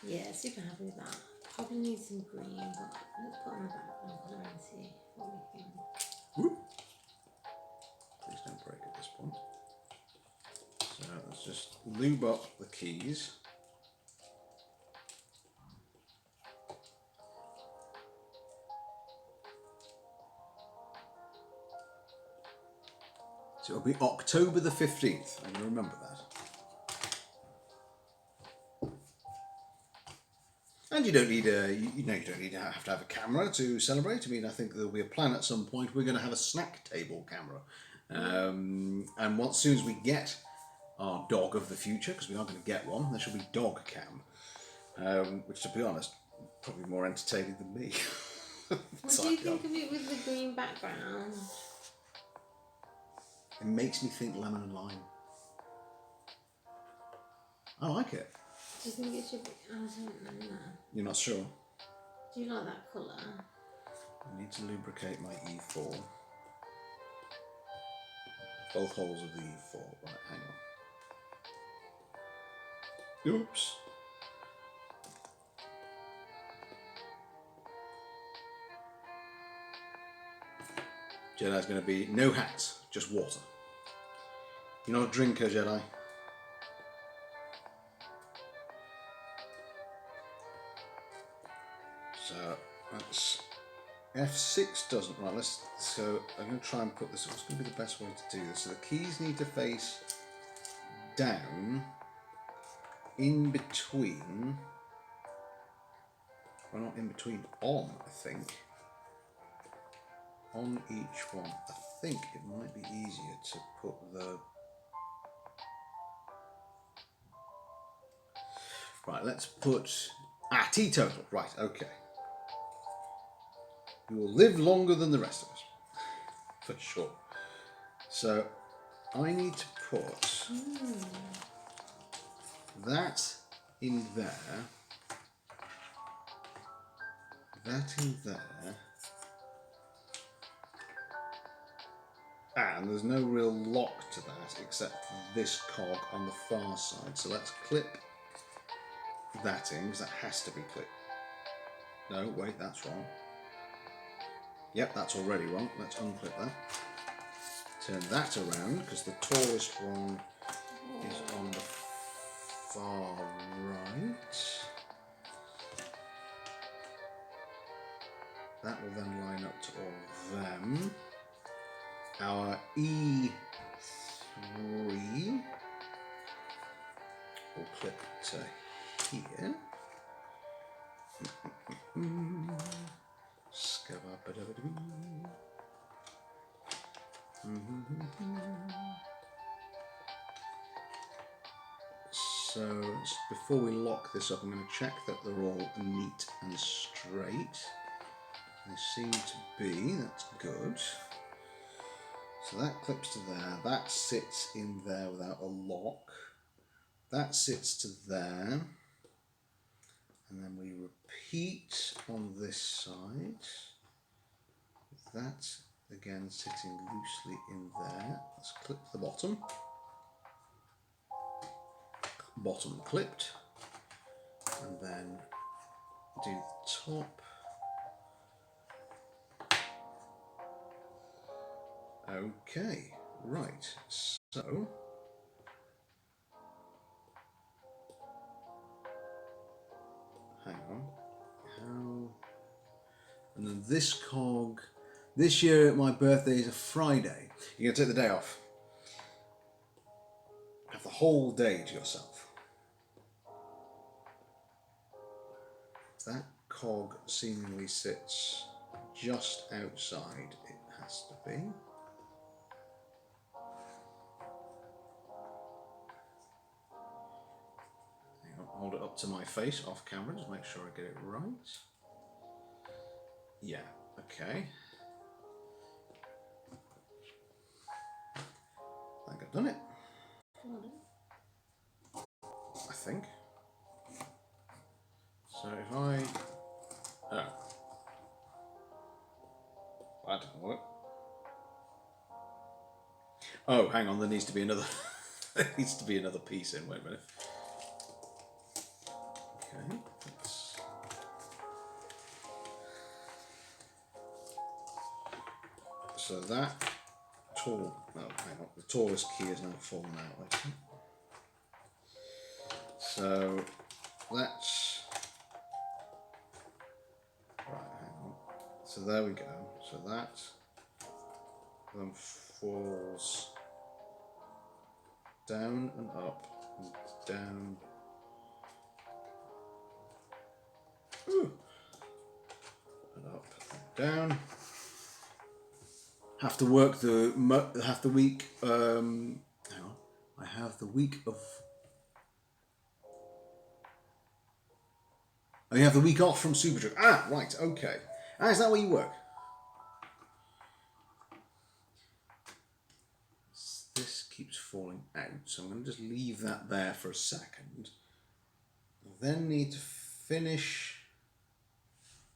Yeah, super happy with that. Probably need some green, but let's put on the background colour and see what we can. Whoop. Please don't break at this point. So let's just lube up the keys. So it'll be October the 15th. I'm going to remember that. And you don't need you don't need to have a camera to celebrate. I mean, I think there'll be a plan at some point. We're going to have a snack table camera, and as soon as we get our dog of the future, because we are going to get one, there should be dog cam, which, to be honest, probably more entertaining than me. What do you think of it with the green background? It makes me think lemon and lime. I like it. Do you think it should be? I don't know. You're not sure? Do you like that colour? I need to lubricate my E4. Both holes of the E4. Right, hang on. Oops. Jedi's going to be no hats, just water. You're not a drinker, Jedi. So that's F6 doesn't right. So I'm going to try and put this. What's going to be the best way to do this? So the keys need to face down, in between. Well, not in between. On, I think. On each one. I think it might be easier to put the. Right. Let's put teetotal. Right. Okay. You will live longer than the rest of us, for sure. So I need to put that in there, that in there, and there's no real lock to that except for this cog on the far side. So let's clip that in, because that has to be clipped. No, wait, that's wrong. Yep, that's already wrong. Let's unclip that. Turn that around, because the tallest one is on the far right. That will then line up to all of them. Our E3 will clip to here. So before we lock this up, I'm going to check that they're all neat and straight. They seem to be. That's good. So that clips to there. That sits in there without a lock. That sits to there. And then we repeat on this side. That again sitting loosely in there. Let's clip the bottom. Bottom clipped. And then do the top. Okay, right. So hang on. How? And then this cog. This year, my birthday is a Friday. You're going to take the day off. Have the whole day to yourself. That cog seemingly sits just outside. It has to be. Hang on, hold it up to my face off camera. Just make sure I get it right. Yeah. Okay. I think I've done it. I think. So if I... Oh. That didn't work. Oh, hang on, there needs to be another... there needs to be another piece in. Wait a minute. Okay, let's... So that tall... Oh, hang on. The tallest key is now fallen out, I think. So that's... Right, hang on. So there we go. So that then falls down and up and down. Ooh. And up and down. Have to work the week. Hang on. I have the week of. Oh, you have the week off from Superdrive. Ah, right. Okay. Ah, is that where you work? This keeps falling out, so I'm going to just leave that there for a second. I then need to finish.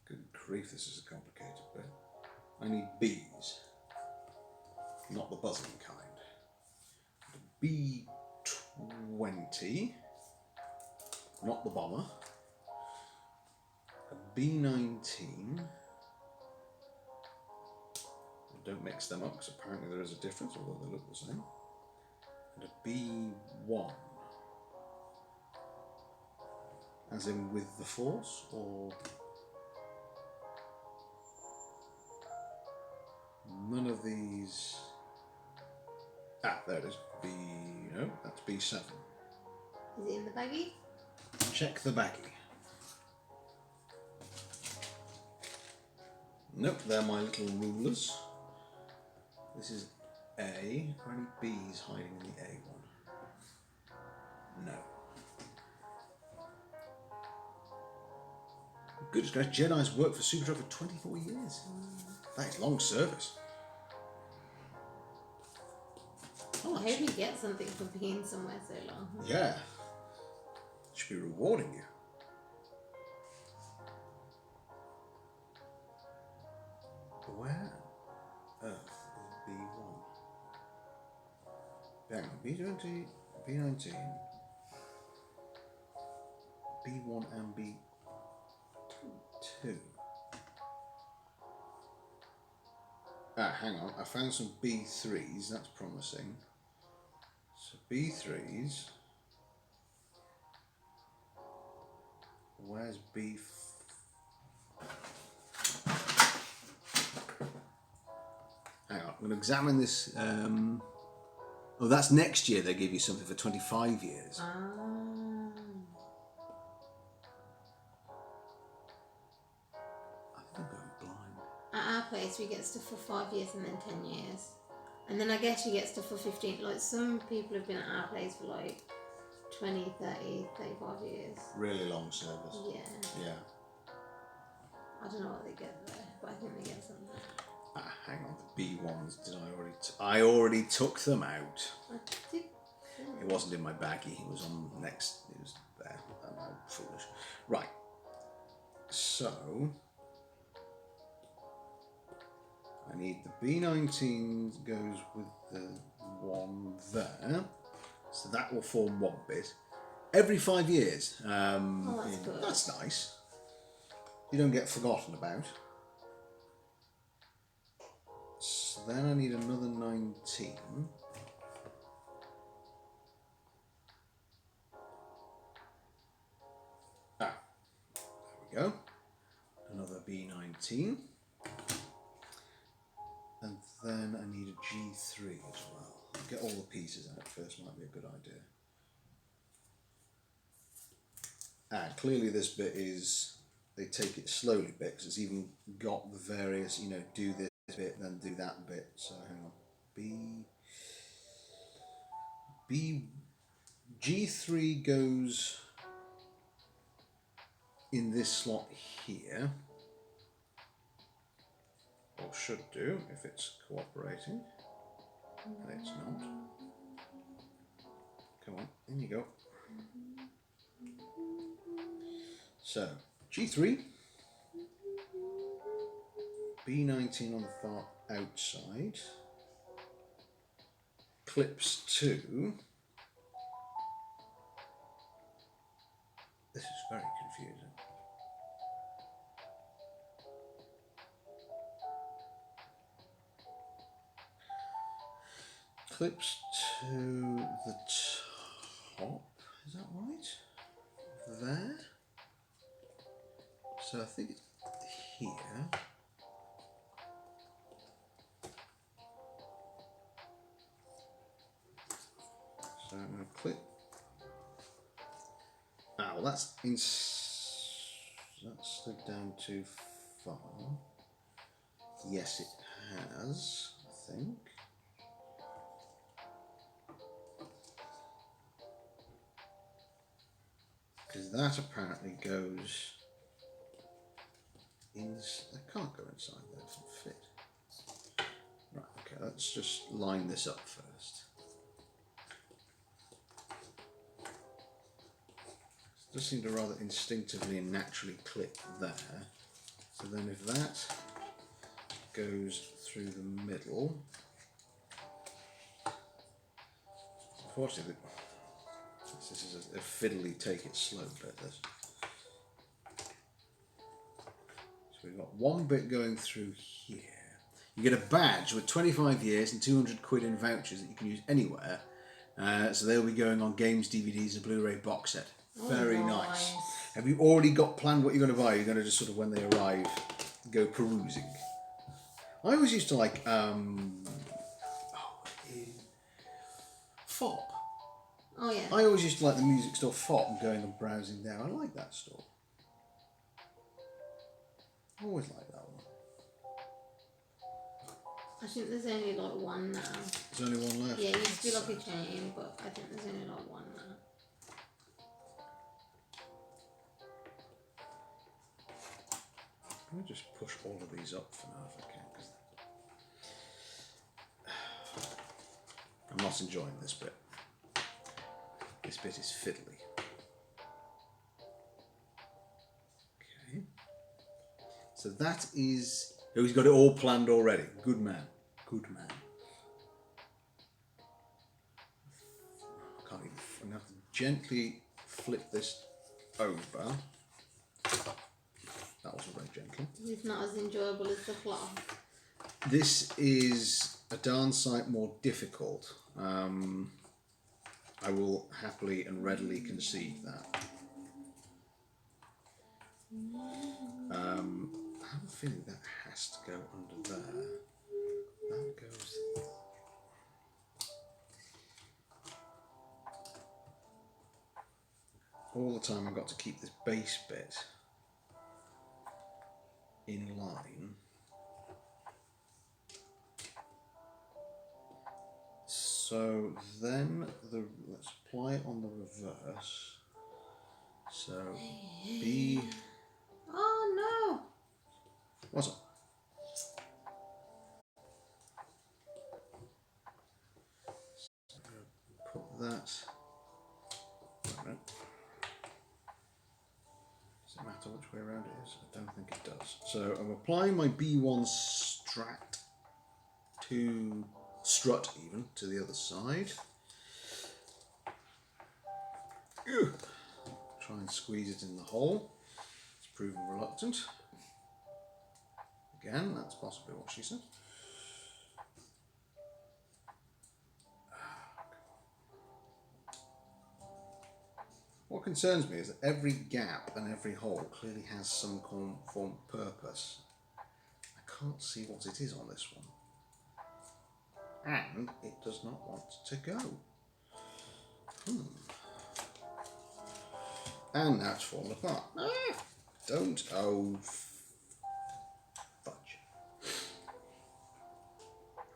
Good grief, this is a complicated bit. I need B's, not the buzzing kind. B20, not the bomber. A B19, don't mix them up because apparently there is a difference, although they look the same. And a B1. As in with the force, or none of these. Ah, there it is. No, that's B7. Is it in the baggie? Check the baggie. Nope, they're my little rulers. This is A. Are any B's hiding in the A one? No. Goodness gracious, Jedi's worked for Superdrive for 24 years. That is long service. I hope you get something for being somewhere so long. Yeah. Should be rewarding you. Where on earth is B1? Hang on, B20, B19, B1 and B2. Ah, hang on, I found some B3s, that's promising. So B3s. Where's B? Hang on, I'm going to examine this. Oh, that's next year. They give you something for 25 years. Ah. I think I'm going blind. At our place, we get stuff for 5 years and then 10 years. And then I guess you get stuff for 15. Like, some people have been at our place for like 20, 30, 35 years. Really long service. Yeah. Yeah. I don't know what they get there, but I think they get something. Ah, hang on. The B1s. Did I already? I already took them out. I did. It wasn't in my baggie. It was on next. It was there. I'm foolish. Right. So I need the B19 goes with the one there. So that will form one bit. Every 5 years. Oh, that's good. That's nice. You don't get forgotten about. So then I need another 19. Ah, there we go. Another B19. And then I need a G3 as well. Get all the pieces out first, might be a good idea. Ah, clearly this bit is, they take it slowly bit, because it's even got the various, you know, do this bit, then do that bit. So hang on. G3 goes in this slot here. Or should do, if it's cooperating. And it's not. Come on, in you go. So, G3, B19 on the far outside, clips 2. This is very confusing. Clips to the top, is that right? There. So I think it's here. So I'm going to clip. Ah, well that's slid down too far. Yes, it has, I think. Because that apparently goes in. I can't go inside there, it doesn't fit. Right, okay, let's just line this up first. It does seem to rather instinctively and naturally clip there. So then if that goes through the middle, unfortunately, this is a fiddly take it slow bit, this. So we've got one bit going through here. You get a badge with 25 years and 200 quid in vouchers that you can use anywhere. So they'll be going on games, DVDs, and Blu-ray box set. Very nice. Have you already got planned what you're going to buy? You're going to just sort of, when they arrive, go perusing. I always used to like FOP. Oh yeah. I always used to like the music store FOP and going and browsing there. I like that store. I always like that one. I think there's only like one now. There's only one left. Yeah, it used to be like a chain, but I think there's only like one now. Let me just push all of these up for now if I can. I'm not enjoying this bit. This bit is fiddly. Okay. So that is... Oh, he's got it all planned already. Good man. Good man. I can't even... I'm going to have to gently flip this over. That wasn't very gentle. It's not as enjoyable as the cloth. This is a darn sight more difficult. I will happily and readily concede that. I have a feeling that has to go under there. That goes... All the time I've got to keep this base bit in line. So then let's apply it on the reverse. So B. Oh no! What's it? So put that. Right. Does it matter which way around it is? I don't think it does. So I'm applying my B1 strut even to the other side. Try and squeeze it in the hole. It's proven reluctant. Again, that's possibly what she said. What concerns me is that every gap and every hole clearly has some form of purpose. I can't see what it is on this one. And it does not want to go. And now it's fallen apart. Don't. Oh, fudge.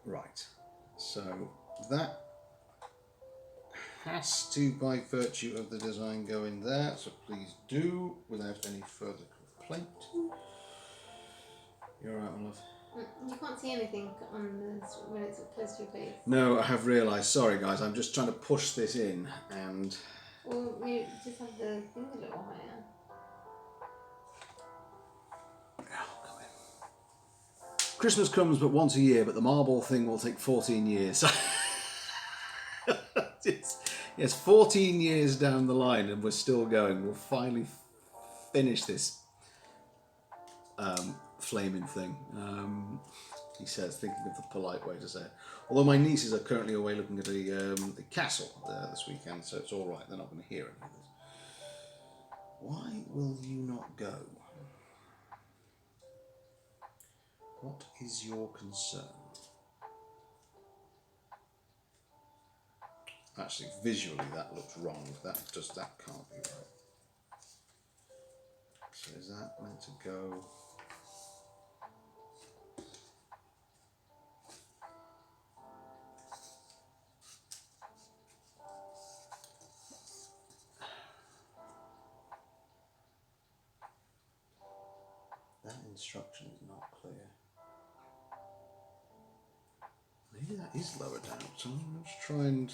Right. So that has to, by virtue of the design, go in there. So please do, without any further complaint. You're right, my love. You can't see anything on this when it's close to your face. No, I have realised. Sorry, guys. I'm just trying to push this in, and. Or you just have the thing a little higher. Oh, come in. Christmas comes but once a year, but the marble thing will take 14 years. Yes, 14 years down the line, and we're still going. We'll finally finish this flaming thing. He says, thinking of the polite way to say it. Although my nieces are currently away looking at a castle this weekend, so it's all right. They're not going to hear any of this. Why will you not go? What is your concern? Actually, visually that looks wrong. That can't be right. So is that meant to go? That instruction is not clear. Maybe that is lower down. So let's try and.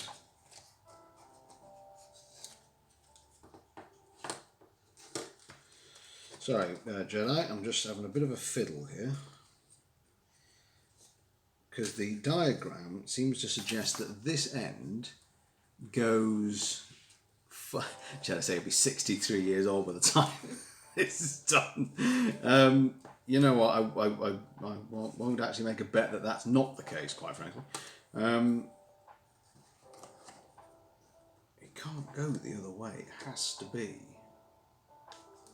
Sorry, Jedi, I'm just having a bit of a fiddle here. Because the diagram seems to suggest that this end goes... Shall I say it'll be 63 years old by the time this is done. You know what? I won't actually make a bet that that's not the case, quite frankly. It can't go the other way. It has to be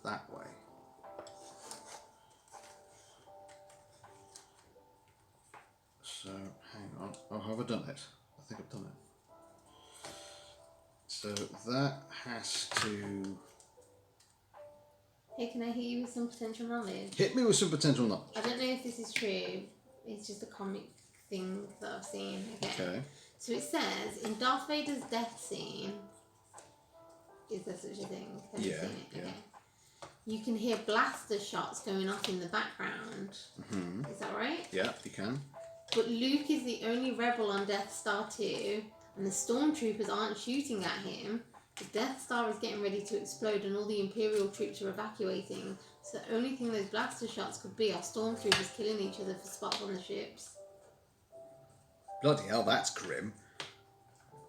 that way. So, hang on. Oh, have I done it? I think I've done it. So that has to... Hey, can I hit you with some potential knowledge? Hit me with some potential knowledge. I don't know if this is true. It's just a comic thing that I've seen. Okay. So it says, in Darth Vader's death scene... Is there such a thing? Have you seen it? Yeah. Okay. You can hear blaster shots going off in the background. Is that right? Yeah, you can. But Luke is the only rebel on Death Star 2, and the stormtroopers aren't shooting at him. The Death Star is getting ready to explode, and all the Imperial troops are evacuating. So the only thing those blaster shots could be are stormtroopers killing each other for spots on the ships. Bloody hell, that's grim.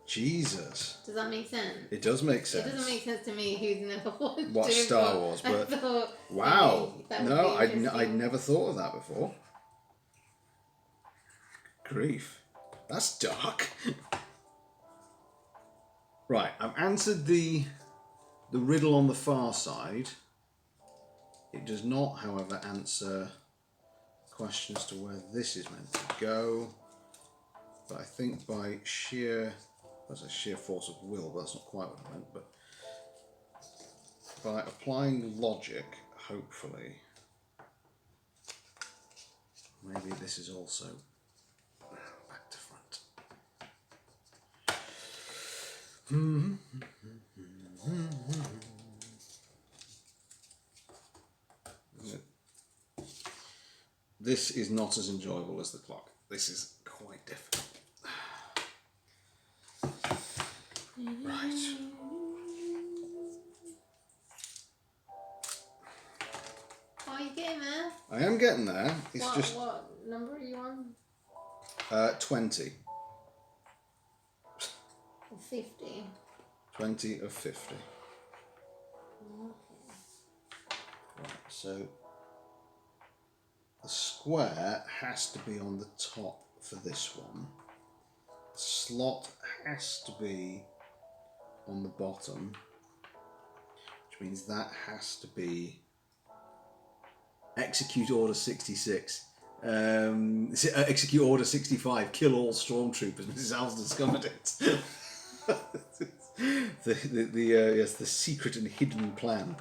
Jesus. Does that make sense? It does make sense. It doesn't make sense to me who's never watched Watch Star Wars, but wow, no, I'd never thought of that before. Grief, that's dark. Right, I've answered the riddle on the far side. It does not, however, answer questions to where this is meant to go. But I think by sheer force of will, but that's not quite what I meant, but by applying logic, hopefully, maybe this is also back to front. This is not as enjoyable as the clock. This is quite difficult. Right. Are you getting there? I am getting there. It's What number are you on? 20. 50. 20 of 50. Right, so the square has to be on the top for this one. The slot has to be on the bottom, which means that has to be execute order 66. Execute order 65. Kill all stormtroopers. Mrs. Al's discovered it. the secret and hidden plan.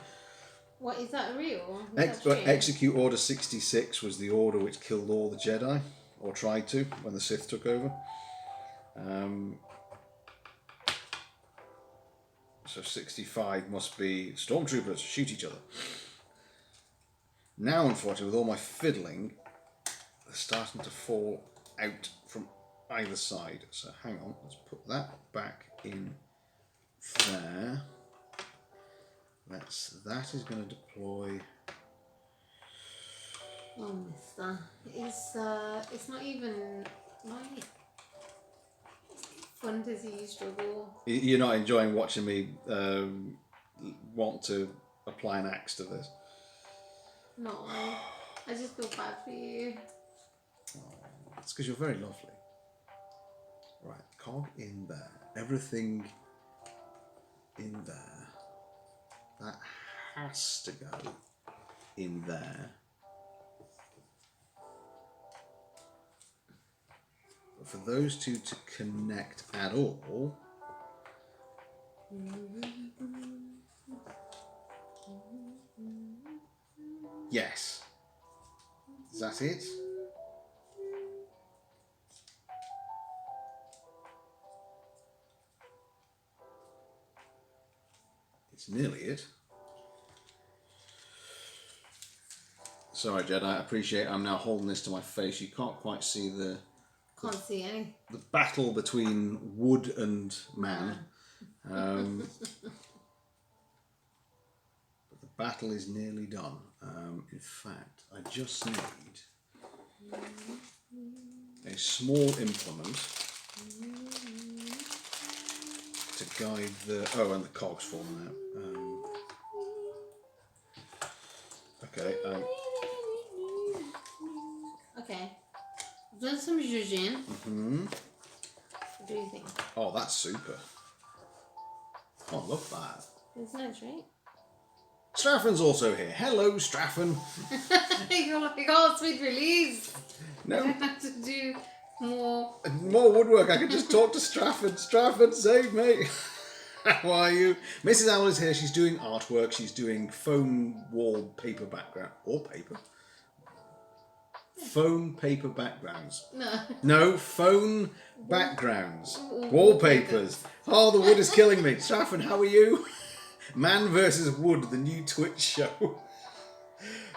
What is that real? Execute order 66 was the order which killed all the Jedi, or tried to, when the Sith took over. So 65 must be stormtroopers, shoot each other. Now, unfortunately, with all my fiddling, they're starting to fall out from either side. So hang on, let's put that back in there. That is going to deploy. Oh, mister. It's not even my fantasy struggle. You're not enjoying watching me want to apply an axe to this? No, I just feel bad for you. Oh, it's because you're very lovely. Right, cog in there. Everything in there. That has to go in there. But for those two to connect at all, yes. Is that it? It's nearly it. Sorry, Jed, I appreciate I'm now holding this to my face. You can't quite see Can't see any. the battle between wood and man. But the battle is nearly done. In fact, I just need a small implement to guide the... Oh, and the cog's fallen out. Okay. zhuzhin. Mm-hmm. What do you think? Oh, that's super. Oh, look at that. It's nice, right? Straffan's also here. Hello, Straffan. You're like, oh, sweet release. I No, don't have to do more. more woodwork. I could just talk to Straffan. Straffan, save me. How are you? Mrs. Owl is here. She's doing artwork. She's doing foam wallpaper background. Wallpaper? Phone paper backgrounds. No. No, phone backgrounds. Wallpapers. Oh, the wood is killing me. Straffan, how are you? Man versus Wood, the new Twitch show.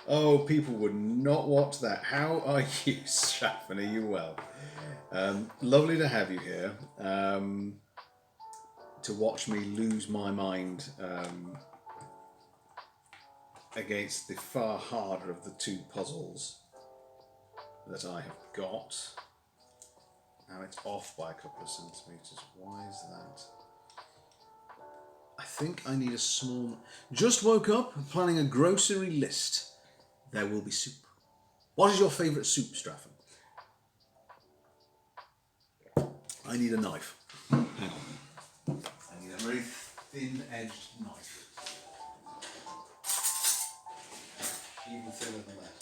Oh, people would not watch that. How are you, Straffan? Are you well? Lovely to have you here. To watch me lose my mind against the far harder of the two puzzles that I have got. Now it's off by a couple of centimetres. Why is that? I think I need a small... Just woke up, planning a grocery list. There will be soup. What is your favourite soup, Straffan? I need a knife. Hang on. I need a very thin-edged knife. Even thinner than that.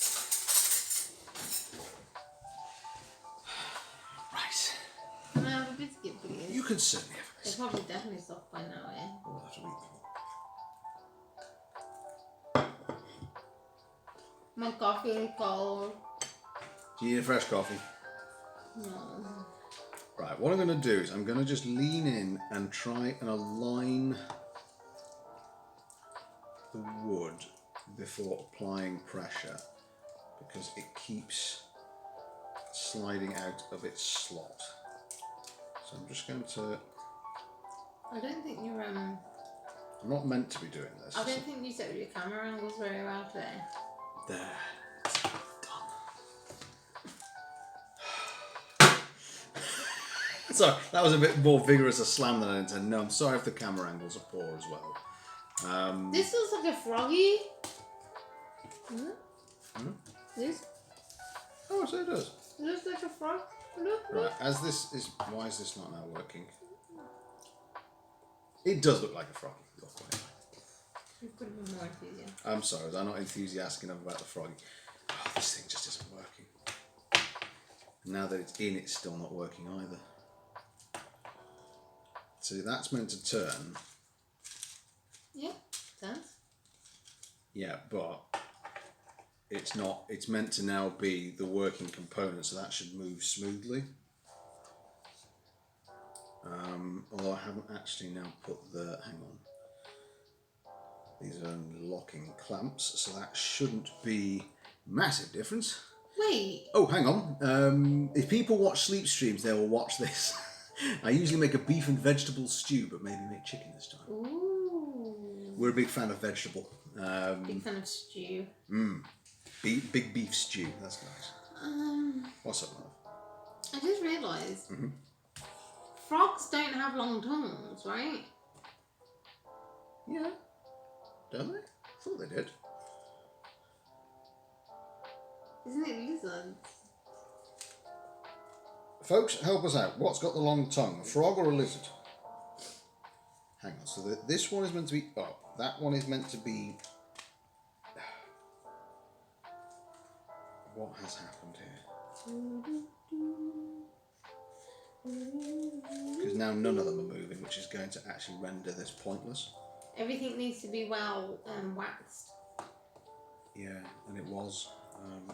Right. Can I have a biscuit, please? You can certainly have a They're biscuit. probably definitely soft by now, yeah? We'll have to eat them. My coffee is cold. Do you need a fresh coffee? No. Right, what I'm going to do is I'm going to just lean in and try and align the wood before applying pressure because it keeps sliding out of its slot. So I'm just going to... I don't think you're, I'm not meant to be doing this. I don't think you set your camera angles very well today. There. Sorry, that was a bit more vigorous a slam than I intended. No, I'm sorry if the camera angles are poor as well. This looks like a froggy. This? Oh, so it does. It looks like a frog. Look. Right, as this is... Why is this not now working? It does look like a frog. You could have been more enthusiastic. I'm sorry, was I not enthusiastic enough about the froggy? Oh, this thing just isn't working. Now that it's in, it's still not working either. See, that's meant to turn. Yeah, does. Yeah, but it's not. It's meant to now be the working component, so that should move smoothly. Although I haven't actually now put the... Hang on. These are only locking clamps, so that shouldn't be massive difference. Wait. Oh, hang on. If people watch sleep streams, they will watch this. I usually make a beef and vegetable stew, but maybe make chicken this time. Ooh. We're a big fan of vegetable. Big fan of stew. Big beef stew. That's nice. What's up, love? I just realised frogs don't have long tongues, right? Yeah. Don't they? I thought they did. Isn't it lizards? Folks, help us out. What's got the long tongue? A frog or a lizard? Hang on. So this one is meant to be up. That one is meant to be... What has happened here? Because now none of them are moving, which is going to actually render this pointless. Everything needs to be well waxed. Yeah, and it was.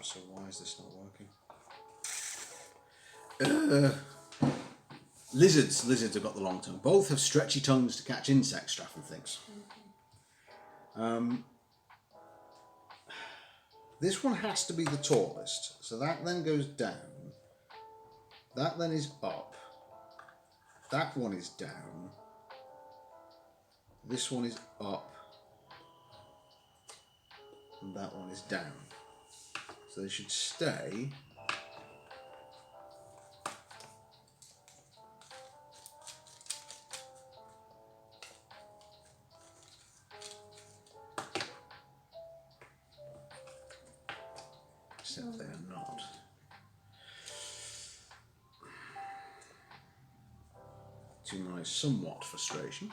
So why is this not working? Lizards have got the long tongue. Both have stretchy tongues to catch insects, Straffan thinks. This one has to be the tallest. So that then goes down. That then is up. That one is down. This one is up. And that one is down. So they should stay. Except they are not. to my somewhat frustration.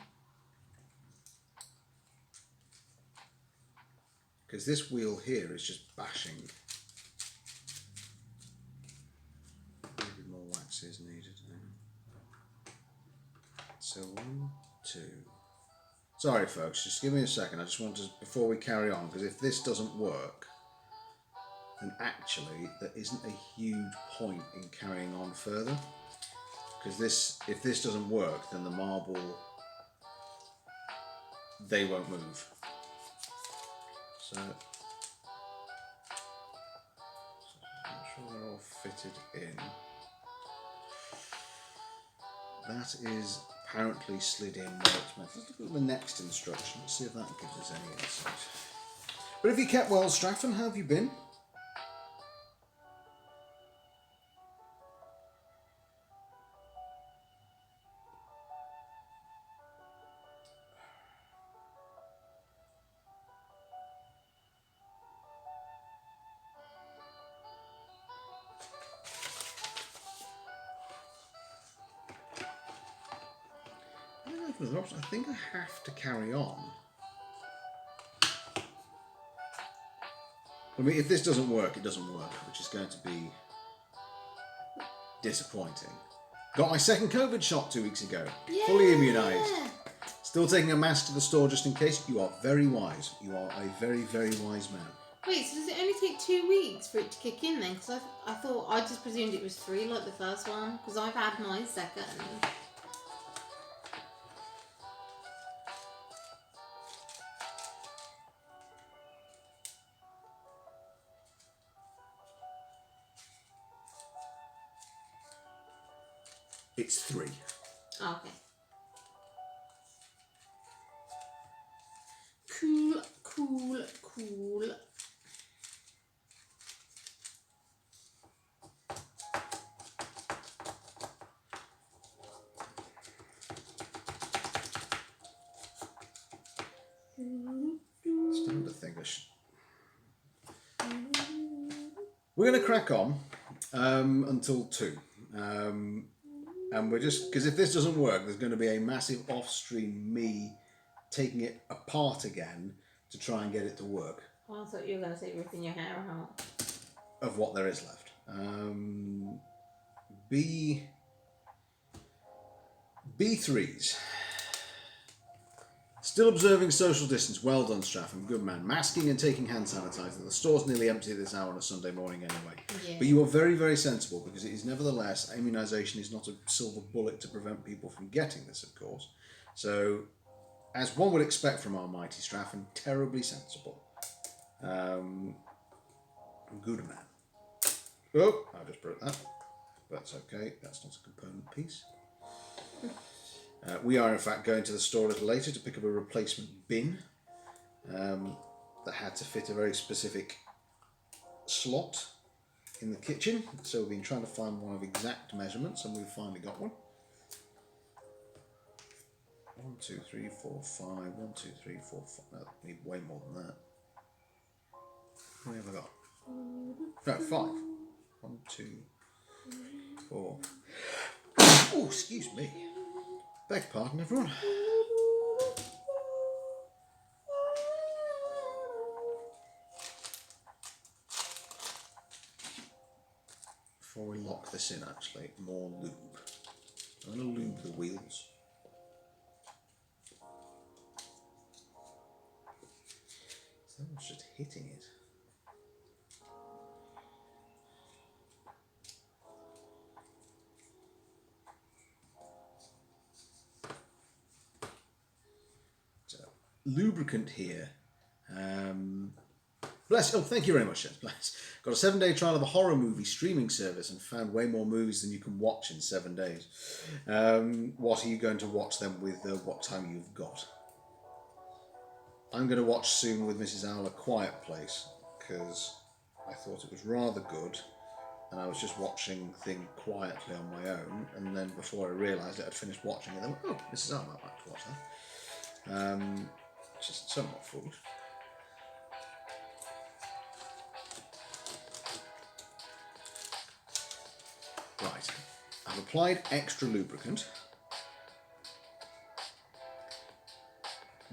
Because this wheel here is just bashing. Maybe more wax is needed. So 1, 2. Sorry folks, just give me a second. I just want to, before we carry on, because if this doesn't work, then actually there isn't a huge point in carrying on further. Because this, if this doesn't work, then the marble, they won't move. So I'm sure they're all fitted in. That is apparently slid in where it's meant. Let's look at the next instruction. Let's see if that gives us any insight. But have you kept well, Straffen? How have you been? I don't know if there's an option. I think I have to carry on. I mean, if this doesn't work, it doesn't work, which is going to be disappointing. Got my second COVID shot 2 weeks ago. Yeah. Fully immunised. Still taking a mask to the store just in case. You are very wise. You are a very, very wise man. Wait, so does it only take 2 weeks for it to kick in then? Because I thought, I just presumed it was 3 like the first one. Because I've had my second. It's 3. Oh, okay. Cool, cool, cool. Starting to think I should. We're going to crack on until 2. And we're just, because if this doesn't work, there's going to be a massive off-stream me taking it apart again to try and get it to work. Oh, I thought you were going to say ripping your hair out. Of what there is left. B3s. Still observing social distance. Well done, Straffen. Good man. Masking and taking hand sanitizer. The store's nearly empty at this hour on a Sunday morning anyway. Yeah. But you are very, very sensible because it is nevertheless, immunisation is not a silver bullet to prevent people from getting this, of course. So, as one would expect from our mighty Straffen, terribly sensible. Good man. Oh, I just broke that. That's okay. That's not a component piece. We are in fact going to the store a little later to pick up a replacement bin that had to fit a very specific slot in the kitchen. So we've been trying to find one of exact measurements and we've finally got one. 1, 2, 3, 4, 5. 1, 2, 3, 4, 5. No, we need way more than that. How many have I got? No, 5. 1, 2, 4. Oh, excuse me. Beg pardon, everyone. Before we lock this in, actually, more lube. I'm going to lube the wheels. Someone's just hitting it. Lubricant here. Bless. Oh, thank you very much, bless. Got a 7-day trial of a horror movie streaming service and found way more movies than you can watch in 7 days. What are you going to watch then with what time you've got? I'm going to watch soon with Mrs. Owl A Quiet Place because I thought it was rather good and I was just watching things quietly on my own and then before I realised it I'd finished watching it, I went, oh, Mrs. Owl, I'd like to watch that. Just somewhat foolish. Right, I've applied extra lubricant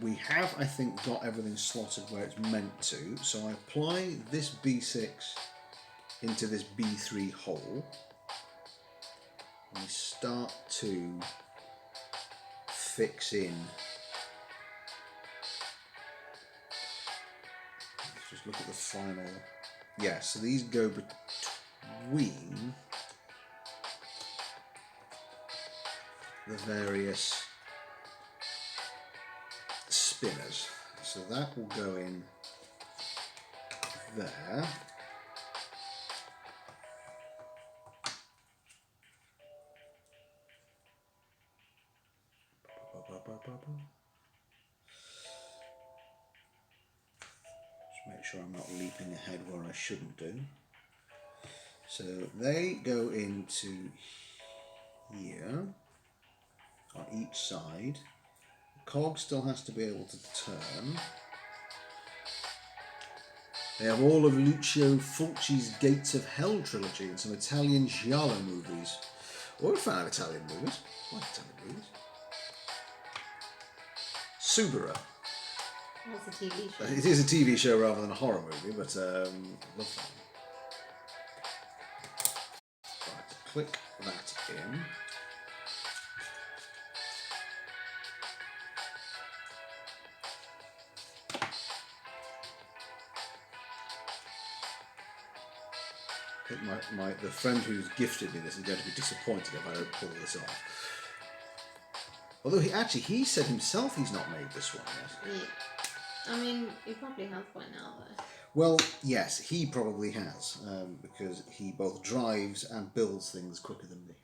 we have, I think, got everything slotted where it's meant to. So I apply this B6 into this B3 hole. We start to fix in. Let's just look at the final. Yeah, so these go between the various spinners. So that will go in there. Just make sure I'm not leaping ahead where I shouldn't do. So they go into here on each side. The cog still has to be able to turn. They have all of Lucio Fulci's Gates of Hell trilogy and some Italian giallo movies. Or a fan of Italian movies. I like Italian movies. Subara. That's a TV show. It is a TV show rather than a horror movie, but love that. Right, click that in. I think the friend who's gifted me this is going to be disappointed if I don't pull this off. Although he said himself he's not made this one yet. Yeah. I mean, he probably has by now though. Well, yes, he probably has, because he both drives and builds things quicker than me.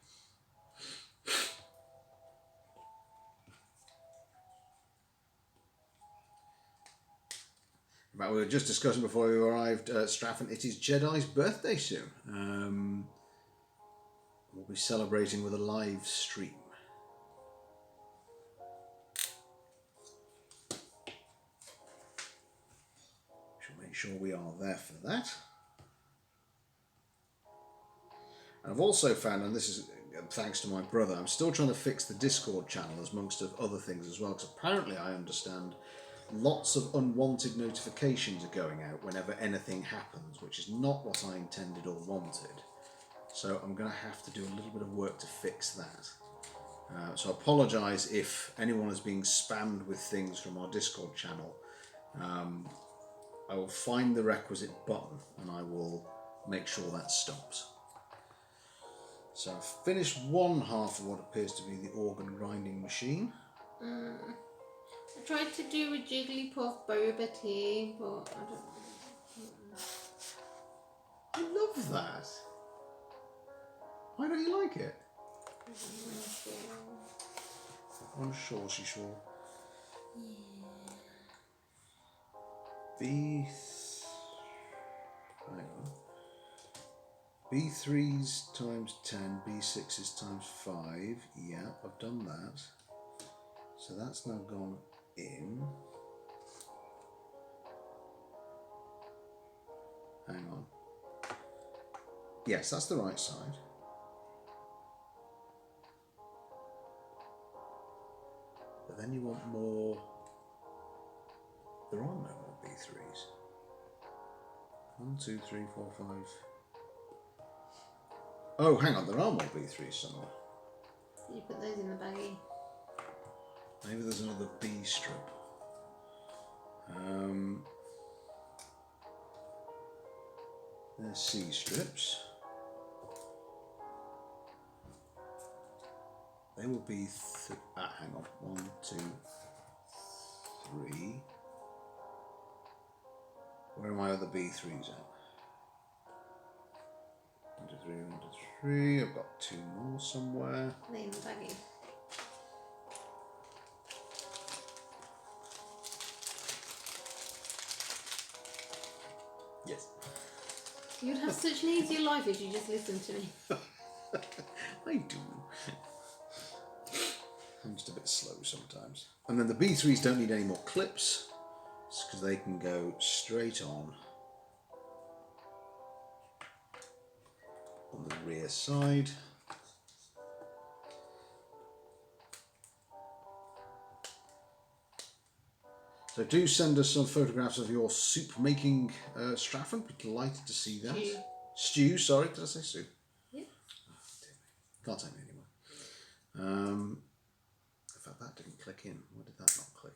Right, we were just discussing before we arrived at Straffen, it is Jedi's birthday soon. We'll be celebrating with a live stream. Should make sure we are there for that. And I've also found, and this is thanks to my brother, I'm still trying to fix the Discord channel amongst other things as well, because apparently I understand lots of unwanted notifications are going out whenever anything happens, which is not what I intended or wanted. So I'm going to have to do a little bit of work to fix that. So I apologise if anyone is being spammed with things from our Discord channel. I will find the requisite button and I will make sure that stops. So I've finished one half of what appears to be the organ grinding machine. I tried to do a Jigglypuff boba tea, but I don't. I love that. Why don't you like it? I'm sure she's sure. Hang on. B3s times 10, B6s times 5. Yeah, I've done that. So that's now gone in. Hang on. Yes, that's the right side. But then you want more. There are no more B3s. 1, 2, 3, 4, 5. Oh, hang on, there are more B3s somewhere. You put those in the baggie. Maybe there's another B strip. There's C strips. They will be, hang on, 1, 2, 3. Where are my other B3s at? 1, 2, 3, 1, 2, 3. I've got 2 more somewhere. They're in the baggie. Yes. You'd have such an easier life if you just listened to me. I do. I'm just a bit slow sometimes. And then the B3s don't need any more clips, because they can go straight on the rear side. So do send us some photographs of your soup making, Straffen. Be delighted to see that. Stew, sorry, did I say soup? Yeah. Can't take me anywhere. In fact, that didn't click in. Why did that not click?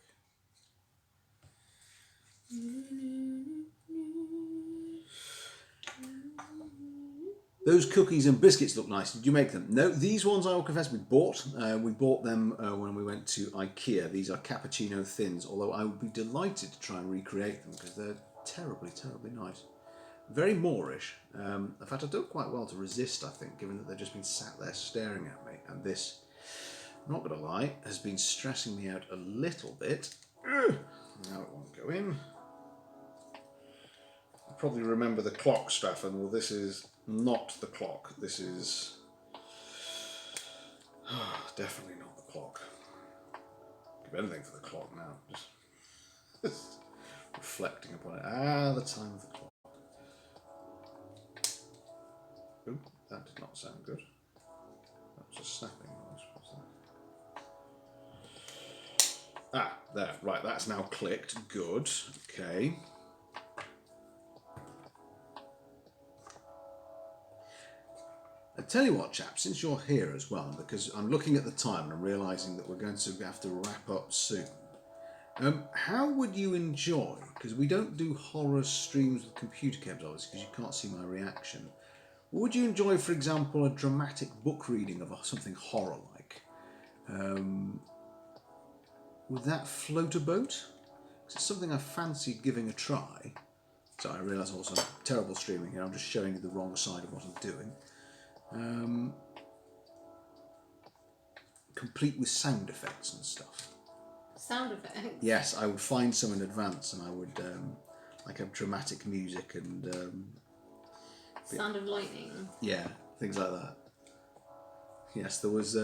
Those cookies and biscuits look nice. Did you make them? No, these ones I will confess we bought. We bought them when we went to IKEA. These are cappuccino thins, although I would be delighted to try and recreate them because they're terribly, terribly nice. Very Moorish. In fact, I do it quite well to resist, I think, given that they've just been sat there staring at me. And this, I'm not going to lie, has been stressing me out a little bit. Now it won't go in. You probably remember the clock, Straffen. Well, this is not the clock. This is definitely not the clock. Give anything for the clock now. Just reflecting upon it. The time of the clock. Ooh, that did not sound good. That was a snapping noise. What's that? There. Right, that's now clicked. Good. Okay. I tell you what, chaps, since you're here as well, because I'm looking at the time and I'm realising that we're going to have to wrap up soon. How would you enjoy, because we don't do horror streams with computer games, obviously, because you can't see my reaction. Would you enjoy, for example, a dramatic book reading of something horror-like? Would that float a boat? Because it's something I fancied giving a try. So I realise also I'm terrible streaming here. I'm just showing you the wrong side of what I'm doing. Complete with sound effects and stuff. Sound effects? Yes, I would find some in advance and I would like have dramatic music and Sound of lightning. Yeah, things like that. Yes, there was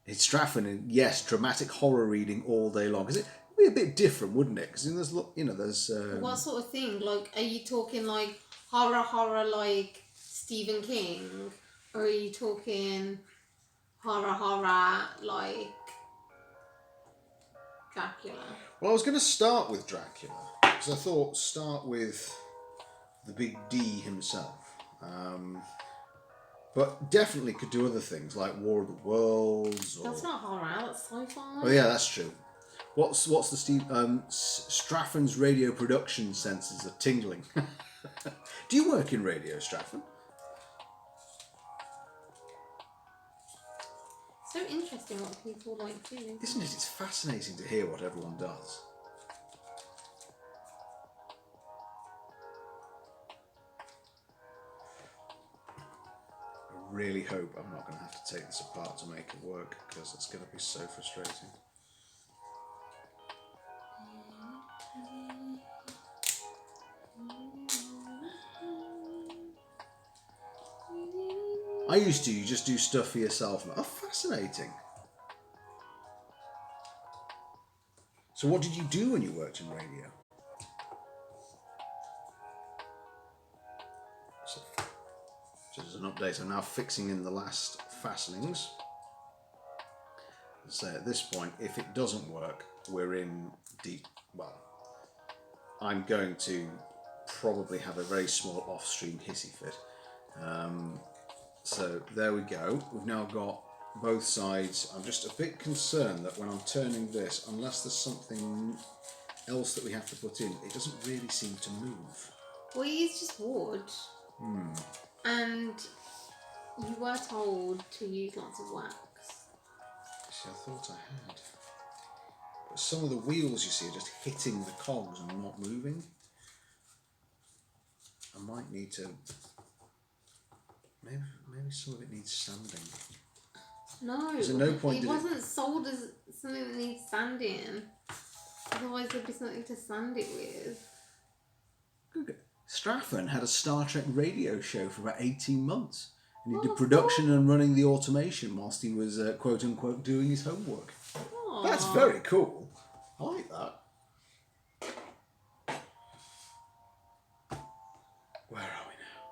it's Straffen and yes, dramatic horror reading all day long. Because it'd be a bit different, wouldn't it? Because there's What sort of thing? Like, are you talking like horror like Stephen King, or are you talking horror like Dracula? Well, I was going to start with Dracula because I thought start with the big D himself. But definitely could do other things like War of the Worlds. Or... That's not horror. That's sci-fi. Oh yeah, that's true. What's the Straffen's radio production senses are tingling. Do you work in radio, Straffen? So interesting what people like do. Isn't it? It's fascinating to hear what everyone does. I really hope I'm not going to have to take this apart to make it work because it's going to be so frustrating. You just do stuff for yourself. Oh, fascinating. So what did you do when you worked in radio? So there's an update. I'm now fixing in the last fastenings. So at this point, if it doesn't work, we're in deep, well, I'm going to probably have a very small off-stream hissy fit. So there we go. We've now got both sides. I'm just a bit concerned that when I'm turning this, unless there's something else that we have to put in, it doesn't really seem to move. Well, it's just wood. And you were told to use lots of wax. See, I thought I had. But some of the wheels, you see, are just hitting the cogs and not moving. I might need to... Maybe some of it needs sanding. No, it wasn't sold as something that needs sanding. Otherwise there'd be something to sand it with. Good. Straffen had a Star Trek radio show for about 18 months. And he did production and running the automation whilst he was, quote unquote, doing his homework. Aww. That's very cool. I like that. Where are we now?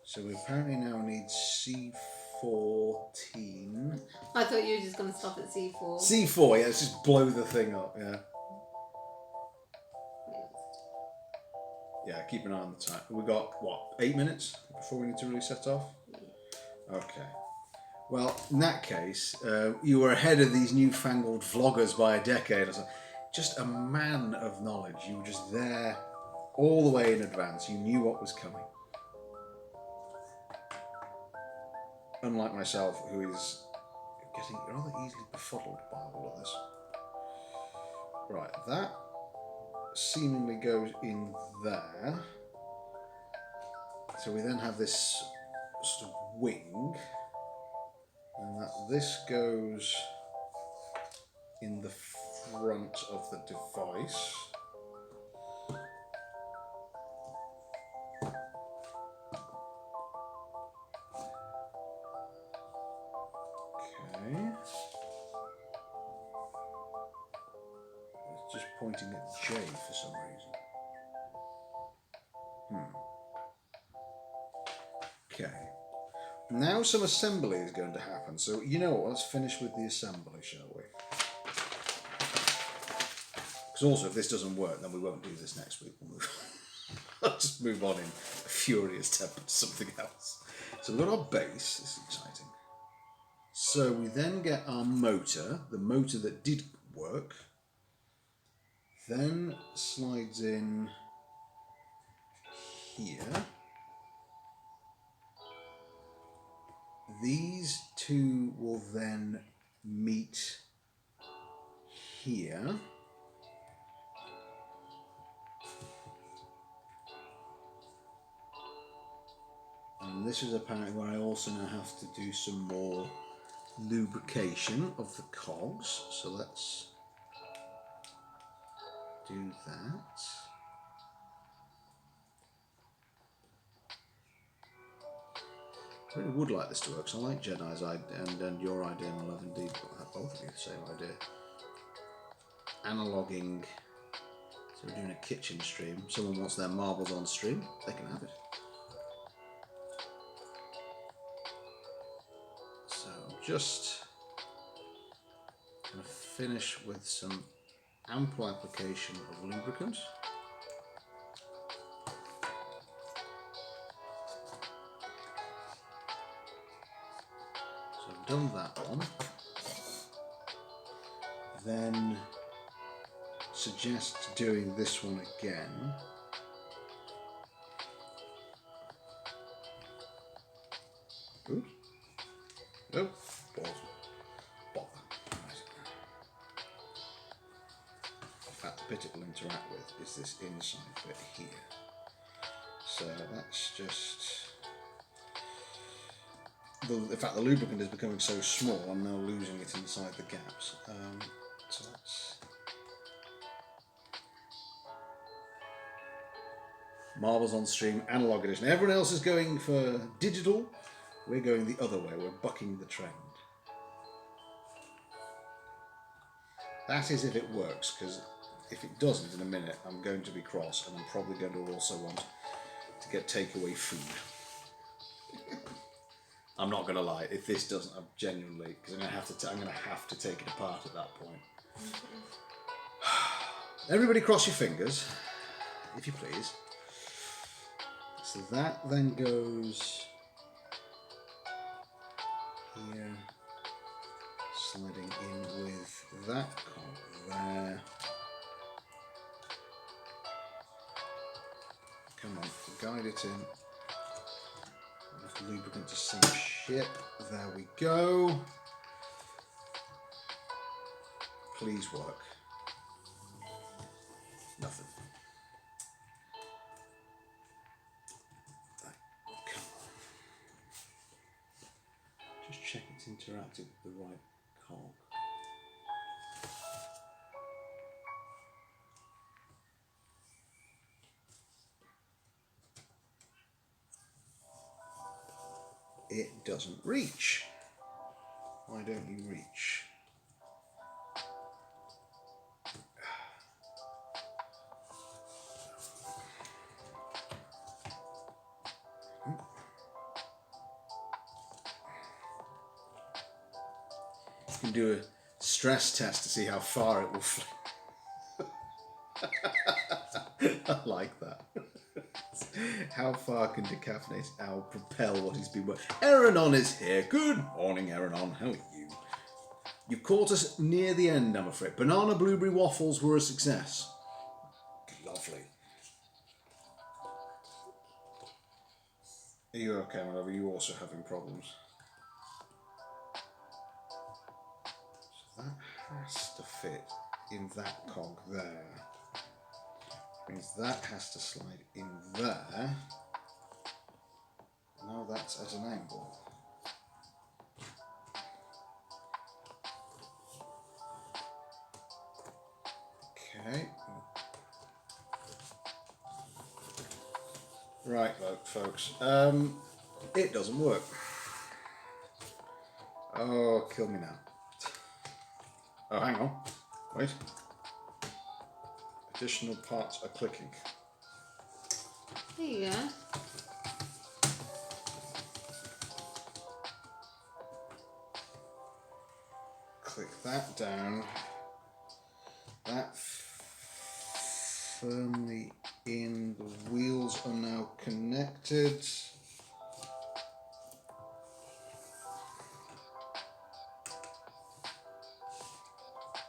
So we apparently now need C4. 14. I thought you were just going to stop at C4. C4, yeah, let's just blow the thing up, yeah. Yeah, keep an eye on the time. We got, what, 8 minutes before we need to really set off? Okay. Well, in that case, you were ahead of these newfangled vloggers by a decade or so. Just a man of knowledge. You were just there all the way in advance. You knew what was coming. Unlike myself, who is getting rather easily befuddled by all of this. Right, that seemingly goes in there. So we then have this sort of wing. And that this goes in the front of the device. Okay. It's just pointing at J for some reason. Okay. Now some assembly is going to happen. So you know what? Let's finish with the assembly, shall we? Because also, if this doesn't work, then we won't do this next week. I'll just move on in a furious temper to something else. So we've got our base. This is exciting. So we then get our motor, the motor that did work, then slides in here. These two will then meet here. And this is apparently where I also now have to do some more lubrication of the cogs. So let's do that. I really would like this to work, because I like Jedi's idea and your idea, my love, indeed. Both of you the same idea. Analoguing. So we're doing a kitchen stream. Someone wants their marbles on stream, they can have it. So I'm just going to finish with some ample application of lubricant. So I've done that one. Then suggest doing this one again. Ooh. Oh, balls. Bother. That bit it will interact with is this inside bit here. So that's just... in fact, the lubricant is becoming so small, I'm now losing it inside the gaps. So that's... Marbles on stream, analog edition. Everyone else is going for digital. We're going the other way. We're bucking the trend. That is if it works, because if it doesn't in a minute, I'm going to be cross, and I'm probably going to also want to get takeaway food. I'm not going to lie. If this doesn't, I'm genuinely, because I'm going to have to take it apart at that point. Everybody, cross your fingers, if you please. So that then goes here, sliding in with that cog there. Come on, guide it in. Enough lubricant to sink ship. There we go. Please work. Nothing. Come on. Just check it's interacted with the right cog. It doesn't reach. Why don't you reach? You can do a stress test to see how far it will fly. I like that. How far can decaffeinated owl propel what he's been working? Eranon is here. Good morning, Eranon. How are you? You've caught us near the end, I'm afraid. Banana blueberry waffles were a success. Lovely. Are you okay, my love? Are you also having problems? So that has to fit in that cog there. Means that has to slide in there. Now that's at an angle. Okay. Right, folks. It doesn't work. Oh, kill me now. Oh, hang on. Wait. Additional parts are clicking. There you go. Click that down. That firmly in. The wheels are now connected.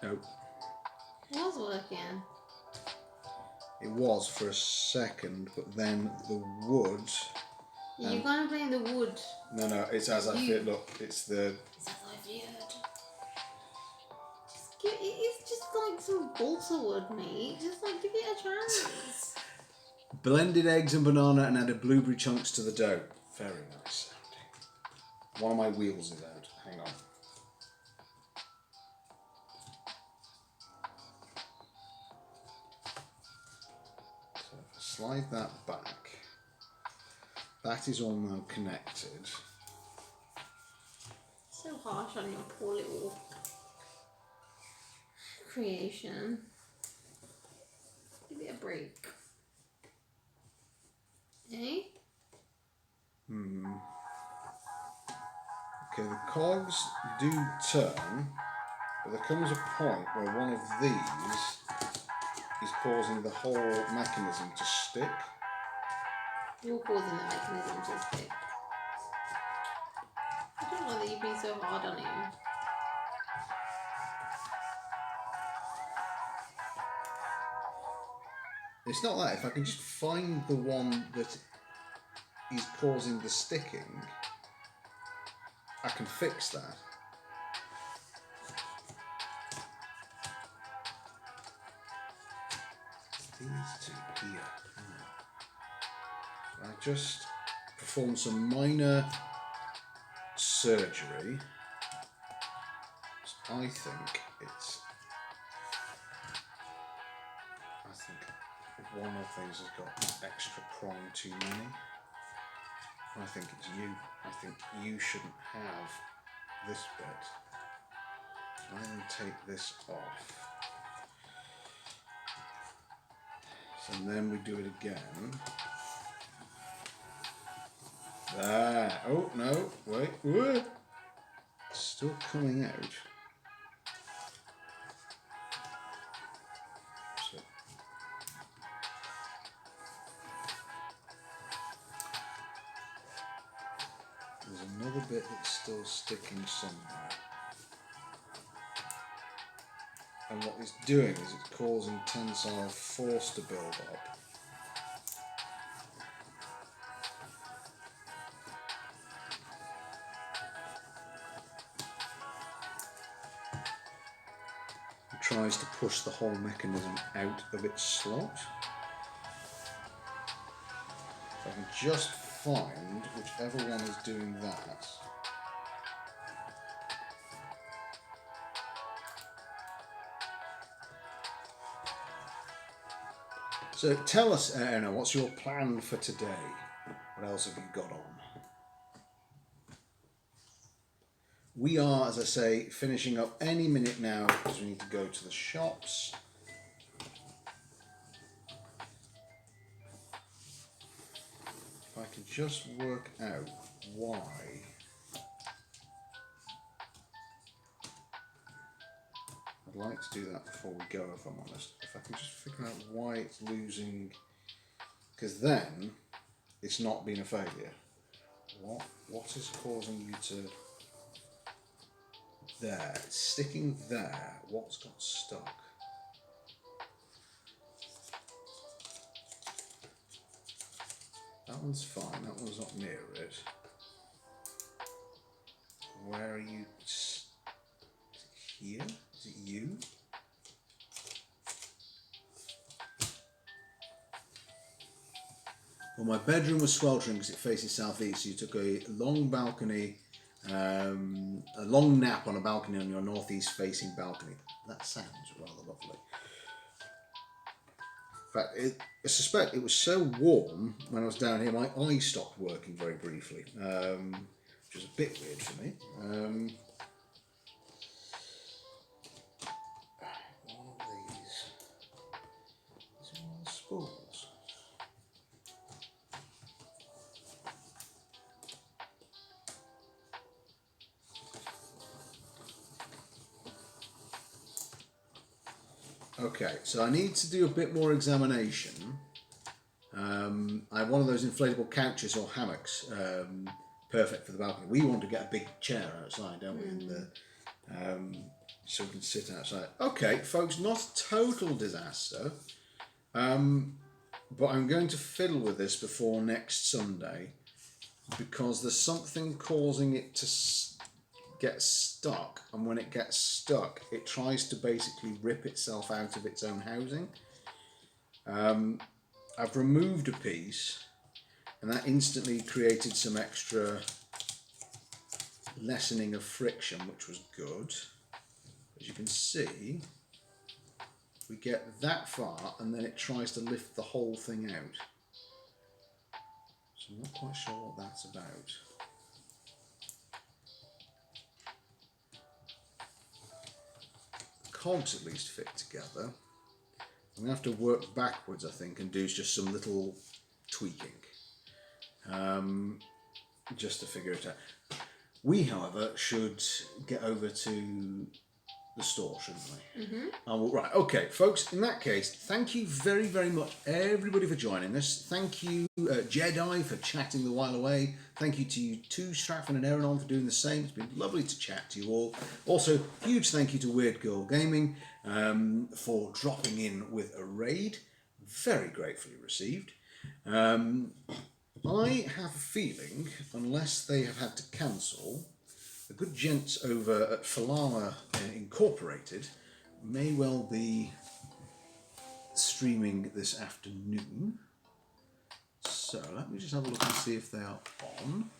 Nope. It was working. It was for a second, but then the wood. You can't blame the wood. No, it's as I feel. Look, it's the. It's as I feared. It's just like some balsa wood, mate. Just like give it a chance. Blended eggs and banana and added blueberry chunks to the dough. Very nice sounding. One of my wheels is out. Hang on. So if I slide that back, that is all now connected. So harsh on your poor little creation. Give it a break. Eh? Okay, the cogs do turn, but there comes a point where one of these is causing the whole mechanism to stick. You're causing the mechanism to stick. I don't know that you've been so hard on him. It's not that. If I can just find the one that is causing the sticking, I can fix that. These two here. I just performed some minor surgery. I think one of these has got an extra prong too many. I think it's you. I think you shouldn't have this bit. So I then take this off. So then we do it again. There. Oh, no. Wait. Whoa. It's still coming out. So. There's another bit that's still sticking somewhere. And what it's doing is it's causing tensile force to build up. It tries to push the whole mechanism out of its slot. If I can just find whichever one is doing that. So tell us, Anna, what's your plan for today? What else have you got on? We are, as I say, finishing up any minute now because we need to go to the shops. If I could just work out why like to do that before we go, if I'm honest. If I can just figure out why it's losing, because then it's not been a failure. What is causing you to? There, it's sticking there. What's got stuck? That one's fine. That one's not near it. Where are you? Is it here? Is it you? Well, my bedroom was sweltering because it faces southeast. So you took a long balcony, a long nap on a balcony on your northeast facing balcony. That sounds rather lovely. In fact, I suspect it was so warm when I was down here, my eye stopped working very briefly, which was a bit weird for me. One of these. Is it one of the spools? Okay, so I need to do a bit more examination. I have one of those inflatable couches or hammocks, perfect for the balcony. We want to get a big chair outside, don't we? So we can sit outside. Okay, folks, not a total disaster, but I'm going to fiddle with this before next Sunday because there's something causing it to get stuck, and when it gets stuck it tries to basically rip itself out of its own housing. I've removed a piece and that instantly created some extra lessening of friction, which was good. As you can see, we get that far and then it tries to lift the whole thing out. So I'm not quite sure what that's about. Cogs at least fit together. I'm going to have to work backwards, I think, and do just some little tweaking, just to figure it out. We, however, should get over to the store, shouldn't we? Mm-hmm. Right, okay, folks, in that case, thank you very, very much, everybody, for joining us. Thank you, Jedi, for chatting the while away. Thank you to you two, Stratford and Eranon, for doing the same. It's been lovely to chat to you all. Also, huge thank you to Weird Girl Gaming for dropping in with a raid. Very gratefully received. I have a feeling, unless they have had to cancel, the good gents over at Falama Incorporated may well be streaming this afternoon. So let me just have a look and see if they are on.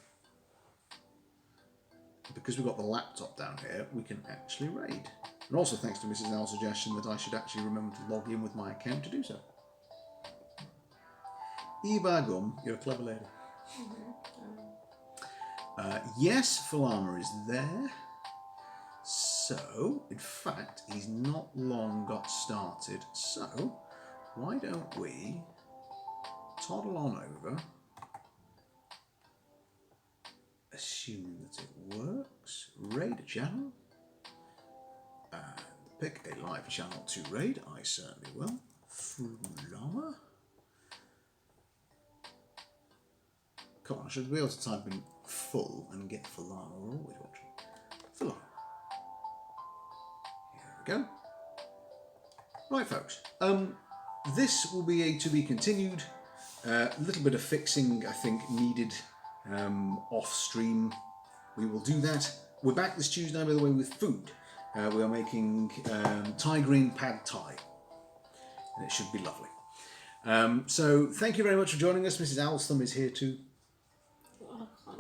Because we've got the laptop down here, we can actually raid. And also thanks to Mrs. L's suggestion that I should actually remember to log in with my account to do so. Eva Gum, you're a clever lady. Yes, Falama is there. So, in fact, he's not long got started. So, why don't we toddle on over, assuming that it works, raid a channel, and pick a live channel to raid. I certainly will. Falama. Come on, I should be able to type in full and get Falama. We're always watching. Falama. Here we go. Right, folks. This will be to be continued. A little bit of fixing, I think, needed off stream. We will do that. We're back this Tuesday, by the way, with food. We are making Thai green pad Thai, and it should be lovely. So thank you very much for joining us. Mrs. Owlsthumb is here too.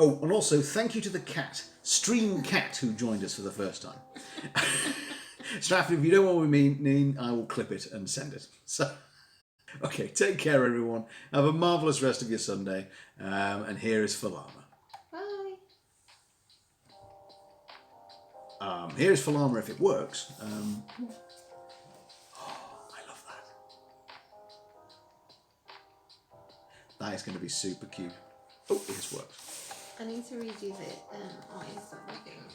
Oh, and also thank you to the cat, Stream Cat, who joined us for the first time. Stratford, if you don't know what we mean, I will clip it and send it. So, okay, take care, everyone. Have a marvellous rest of your Sunday. And here is Falama. Bye. Here's Falama if it works. I love that. That is going to be super cute. Oh, it has worked. I need to redo the eyes that we're doing.